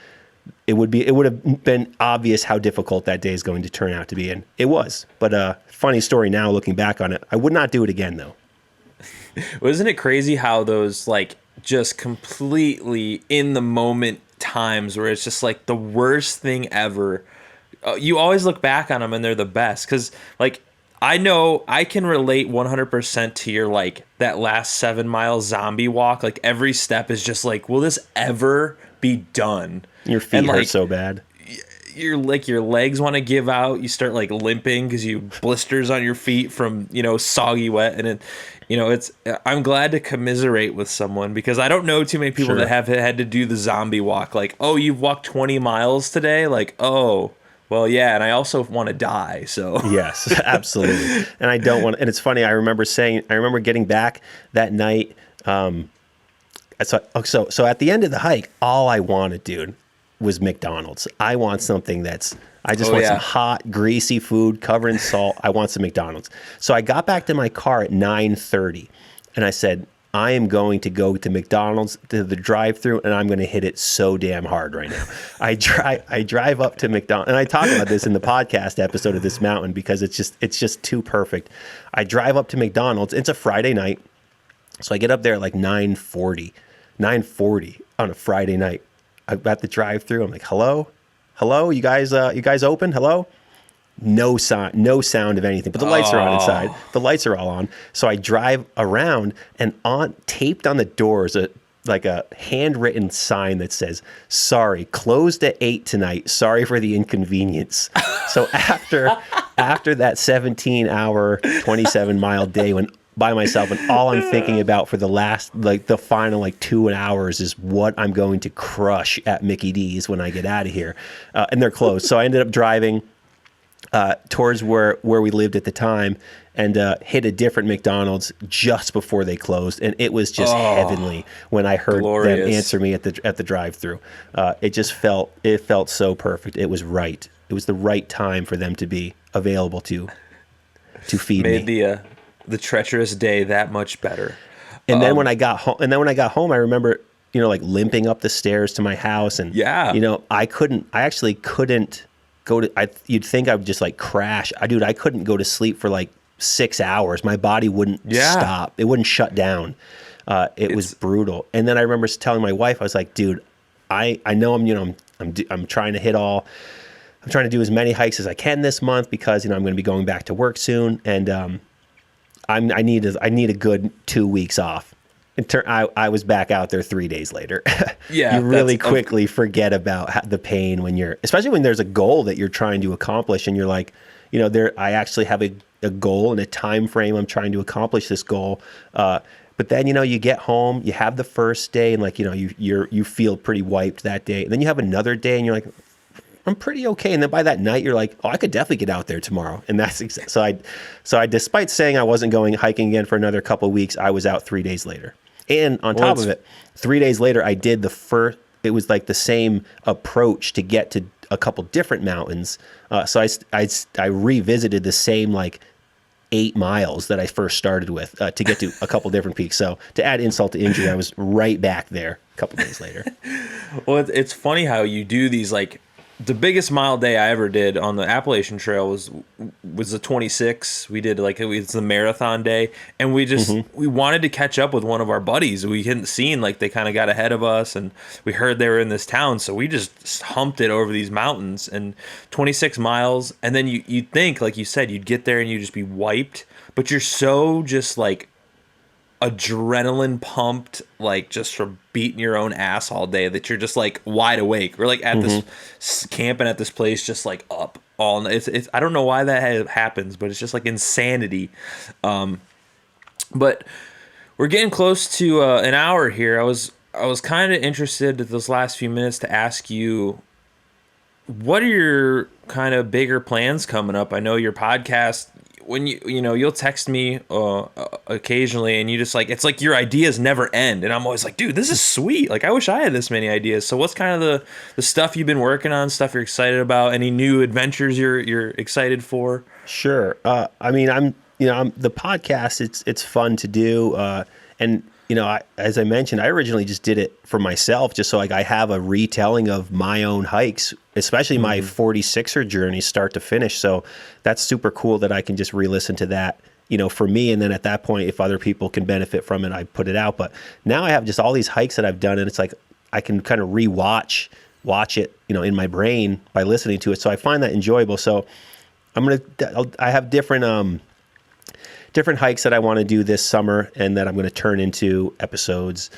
it would have been obvious how difficult that day is going to turn out to be, and it was. But funny story now looking back on it. I would not do it again though. Wasn't it crazy how those like just completely in the moment times where it's just like the worst thing ever, you always look back on them and they're the best, because like I know I can relate 100% to your like that last 7 mile zombie walk. Like every step is just like, will this ever be done? Your feet hurt so bad. Your legs want to give out. You start like limping because you blisters on your feet from soggy wet, and I'm glad to commiserate with someone because I don't know too many people Sure. that have had to do the zombie walk. Like, oh, you've walked 20 miles today? Like, oh, well, yeah, and I also want to die, so. Yes, absolutely. And I don't want. And it's funny. I remember getting back that night. So at the end of the hike, all I wanted, dude, was McDonald's. I want something I just want some hot, greasy food covered in salt. I want some McDonald's. So I got back to my car at 9:30, and I said, I am going to go to McDonald's, to the drive-thru, and I'm going to hit it so damn hard right now. I drive up to McDonald's, and I talk about this in the podcast episode of This Mountain because it's just too perfect. I drive up to McDonald's. It's a Friday night, so I get up there at like 9:40 on a Friday night. I'm at the drive-thru. I'm like, hello, you guys open? Hello. No sound of anything, but the lights are on inside. The lights are all on. So I drive around, and taped on the doors like a handwritten sign that says, "Sorry, closed at 8 tonight. Sorry for the inconvenience." So after that 17-hour, 27-mile day when by myself, and all I'm thinking about for the final 2 hours is what I'm going to crush at Mickey D's when I get out of here, and they're closed. So I ended up driving towards where we lived at the time, and hit a different McDonald's just before they closed, and it was just heavenly when I heard them answer me at the drive-thru. It felt so perfect. It was right. It was the right time for them to be available to feed me. Made the treacherous day that much better. And then when I got home, I remember limping up the stairs to my house, and I actually couldn't go to. You'd think I would just crash. I couldn't go to sleep for 6 hours. My body wouldn't stop. It wouldn't shut down. It was brutal. And then I remember telling my wife, I was like, dude, I know I'm trying to hit all. I'm trying to do as many hikes as I can this month because I'm going to be going back to work soon, and I need a good 2 weeks off. I was back out there 3 days later. Yeah, you really quickly forget about the pain especially when there's a goal that you're trying to accomplish, and you're like, I actually have a goal and a time frame. I'm trying to accomplish this goal. But then, you get home, you have the first day, and you feel pretty wiped that day. And then you have another day, and you're like, I'm pretty okay. And then by that night, you're like, oh, I could definitely get out there tomorrow. And that's so I, despite saying I wasn't going hiking again for another couple of weeks, I was out 3 days later. And on top of it, 3 days later, I did it was the same approach to get to a couple different mountains. So I revisited the same 8 miles that I first started with to get to a couple different peaks. So to add insult to injury, I was right back there a couple days later. Well, it's funny how you do these the biggest mile day I ever did on the Appalachian Trail was the 26. We did it's the marathon day, and we wanted to catch up with one of our buddies we hadn't seen. They kind of got ahead of us, and we heard they were in this town, so we just humped it over these mountains, and 26 miles. And then you'd think, like you said, you'd get there and you'd just be wiped, but you're so just adrenaline pumped, just from beating your own ass all day, that you're just wide awake. We're at this camping at this place, just up all night. It's I don't know why that happens, but it's just insanity. But we're getting close to an hour here. I was kind of interested in those last few minutes to ask you, what are your kind of bigger plans coming up? I know your podcast, when you'll text me occasionally, and you just it's your ideas never end, and I'm always like, dude, this is sweet. I wish I had this many ideas. So what's kind of the stuff you've been working on, stuff you're excited about, any new adventures you're excited for? Sure. I'm the podcast. It's fun to do, and as I mentioned, I originally just did it for myself, just so I have a retelling of my own hikes, especially my 46er journey, start to finish. So that's super cool that I can just re-listen to that, for me. And then at that point, if other people can benefit from it, I put it out. But now I have just all these hikes that I've done, and it's I can kind of watch it, in my brain by listening to it. So I find that enjoyable. So I have different hikes that I want to do this summer, and that I'm going to turn into episodes,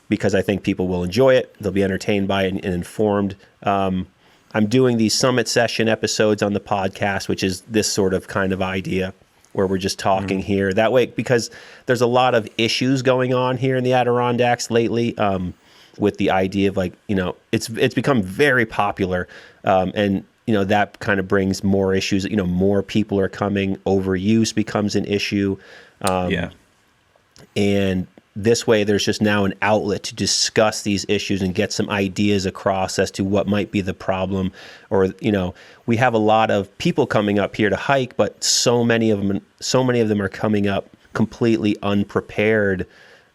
because I think people will enjoy it. They'll be entertained by it and informed. I'm doing these summit session episodes on the podcast, which is this sort of kind of idea. where we're just talking here. That way, because there's a lot of issues going on here in the Adirondacks lately, with the idea of like, it's become very popular, and that kind of brings more issues. More people are coming, overuse becomes an issue, and this way there's just now an outlet to discuss these issues and get some ideas across as to what might be the problem. Or we have a lot of people coming up here to hike, but so many of them are coming up completely unprepared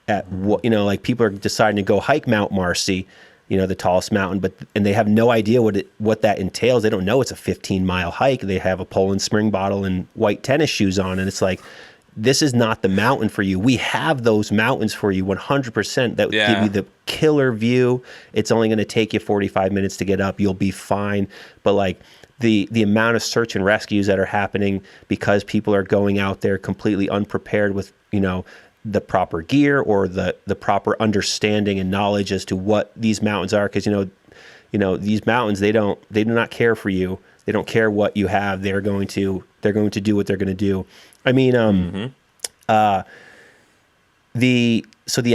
at what, like people are deciding to go hike Mount Marcy, the tallest mountain, and they have no idea what that entails. They don't know it's a 15-mile hike. They have a Poland spring bottle and white tennis shoes on, and it's like, this is not the mountain for you. We have those mountains for you 100% that give you the killer view. It's only going to take you 45 minutes to get up. You'll be fine. But like the amount of search and rescues that are happening because people are going out there completely unprepared with, the proper gear or the proper understanding and knowledge as to what these mountains are. Because, these mountains, they do not care for you. They don't care what you have. They're going to do what they're going to do. I mean, the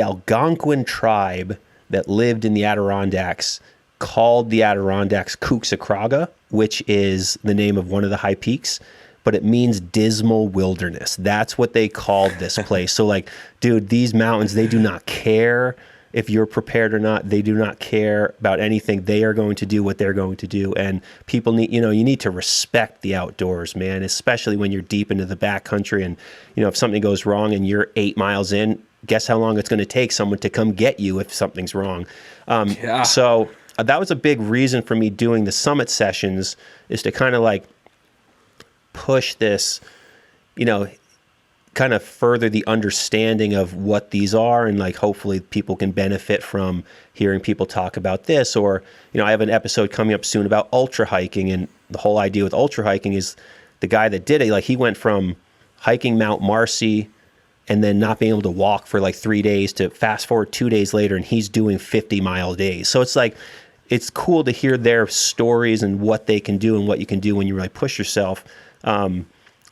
Algonquin tribe that lived in the Adirondacks called the Adirondacks Cuxacraga, which is the name of one of the high peaks, but it means dismal wilderness. That's what they called this place. So like, dude, these mountains, they do not care if you're prepared or not. They do not care about anything. They are going to do what they're going to do. And people need, you need to respect the outdoors, man, especially when you're deep into the backcountry. And, if something goes wrong and you're 8 miles in, guess how long it's going to take someone to come get you if something's wrong. So that was a big reason for me doing the summit sessions, is to kind of like push this, kind of further the understanding of what these are, and like hopefully people can benefit from hearing people talk about this. Or I have an episode coming up soon about ultra hiking, and the whole idea with ultra hiking is the guy that did it, like he went from hiking Mount Marcy and then not being able to walk for like 3 days to fast forward 2 days later and he's doing 50-mile days. So it's like, it's cool to hear their stories and what they can do and what you can do when you really push yourself.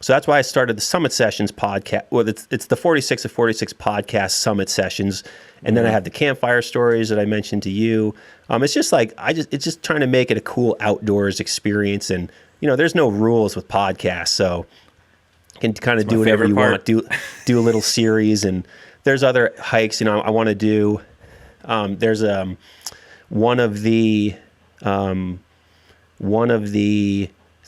So that's why I started the Summit Sessions podcast. Well, it's the 46 of 46 podcast Summit Sessions. And then I have the campfire stories that I mentioned to you. It's just like, it's just trying to make it a cool outdoors experience. And, there's no rules with podcasts. So you can kind of do whatever you want, do a little series. And there's other hikes, I want to do. There's one of the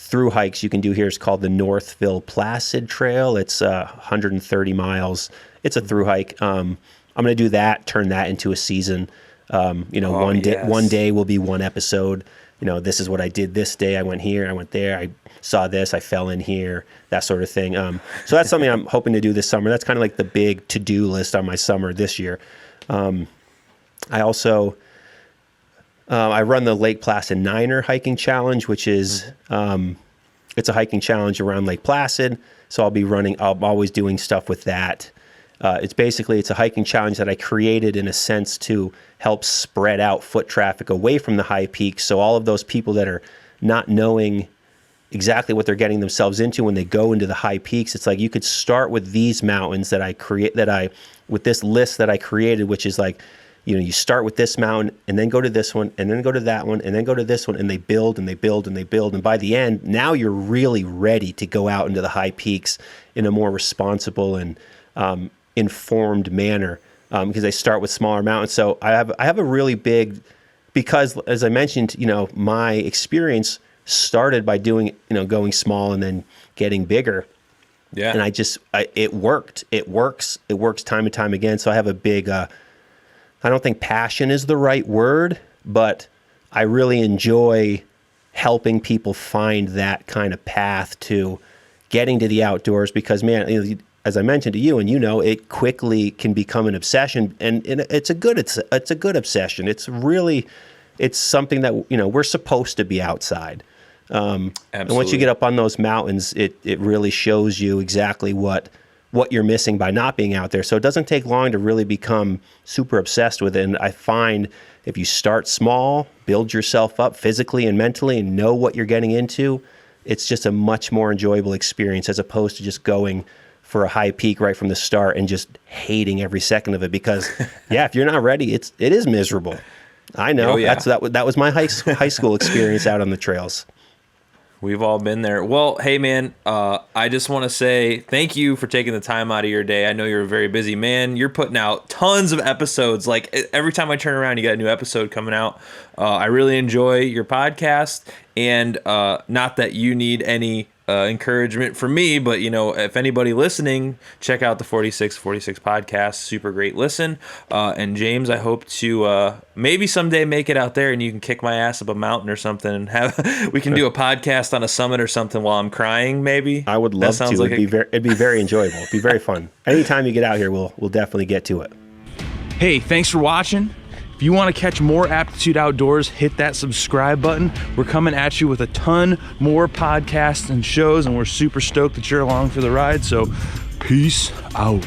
through hikes you can do here is called the Northville Placid Trail. It's 130 miles. It's a through hike. I'm going to do that, turn that into a season. One day will be one episode. This is what I did this day. I went here, I went there, I saw this, I fell in here, that sort of thing. So that's something I'm hoping to do this summer. That's kind of like the big to-do list on my summer this year. I also... I run the Lake Placid Niner hiking challenge, which is, it's a hiking challenge around Lake Placid. So I'm always doing stuff with that. It's a hiking challenge that I created in a sense to help spread out foot traffic away from the high peaks. So all of those people that are not knowing exactly what they're getting themselves into when they go into the high peaks, it's like you could start with these mountains with this list that I created, which is like, you start with this mountain and then go to this one and then go to that one and then go to this one, and they build and they build and they build. And by the end, now you're really ready to go out into the high peaks in a more responsible and informed manner, because they start with smaller mountains. So I have a really big, because as I mentioned, my experience started by doing, going small and then getting bigger. Yeah. And it worked. It works time and time again. So I have a big, I don't think passion is the right word, but I really enjoy helping people find that kind of path to getting to the outdoors, because, man, as I mentioned to you, and it quickly can become an obsession, and it's a good obsession. It's something that, we're supposed to be outside. And once you get up on those mountains, it really shows you exactly what you're missing by not being out there. So it doesn't take long to really become super obsessed with it. And I find if you start small, build yourself up physically and mentally, and know what you're getting into, it's just a much more enjoyable experience as opposed to just going for a high peak right from the start and just hating every second of it. Because if you're not ready, it is miserable. I know. That was my high school experience out on the trails. We've all been there. Well, hey, man, I just want to say thank you for taking the time out of your day. I know you're a very busy man. You're putting out tons of episodes. Like, every time I turn around, you got a new episode coming out. I really enjoy your podcast. And not that you need any encouragement from me, but, if anybody listening, check out the 4646 podcast. Super great listen. And James, I hope to maybe someday make it out there and you can kick my ass up a mountain or something and we can do a podcast on a summit or something while I'm crying, maybe. I would love to. Like it'd be very enjoyable. It'd be very fun. Anytime you get out here, we'll definitely get to it. Hey, thanks for watching. If you want to catch more Aptitude Outdoors, hit that subscribe button. We're coming at you with a ton more podcasts and shows, and we're super stoked that you're along for the ride. So, peace out.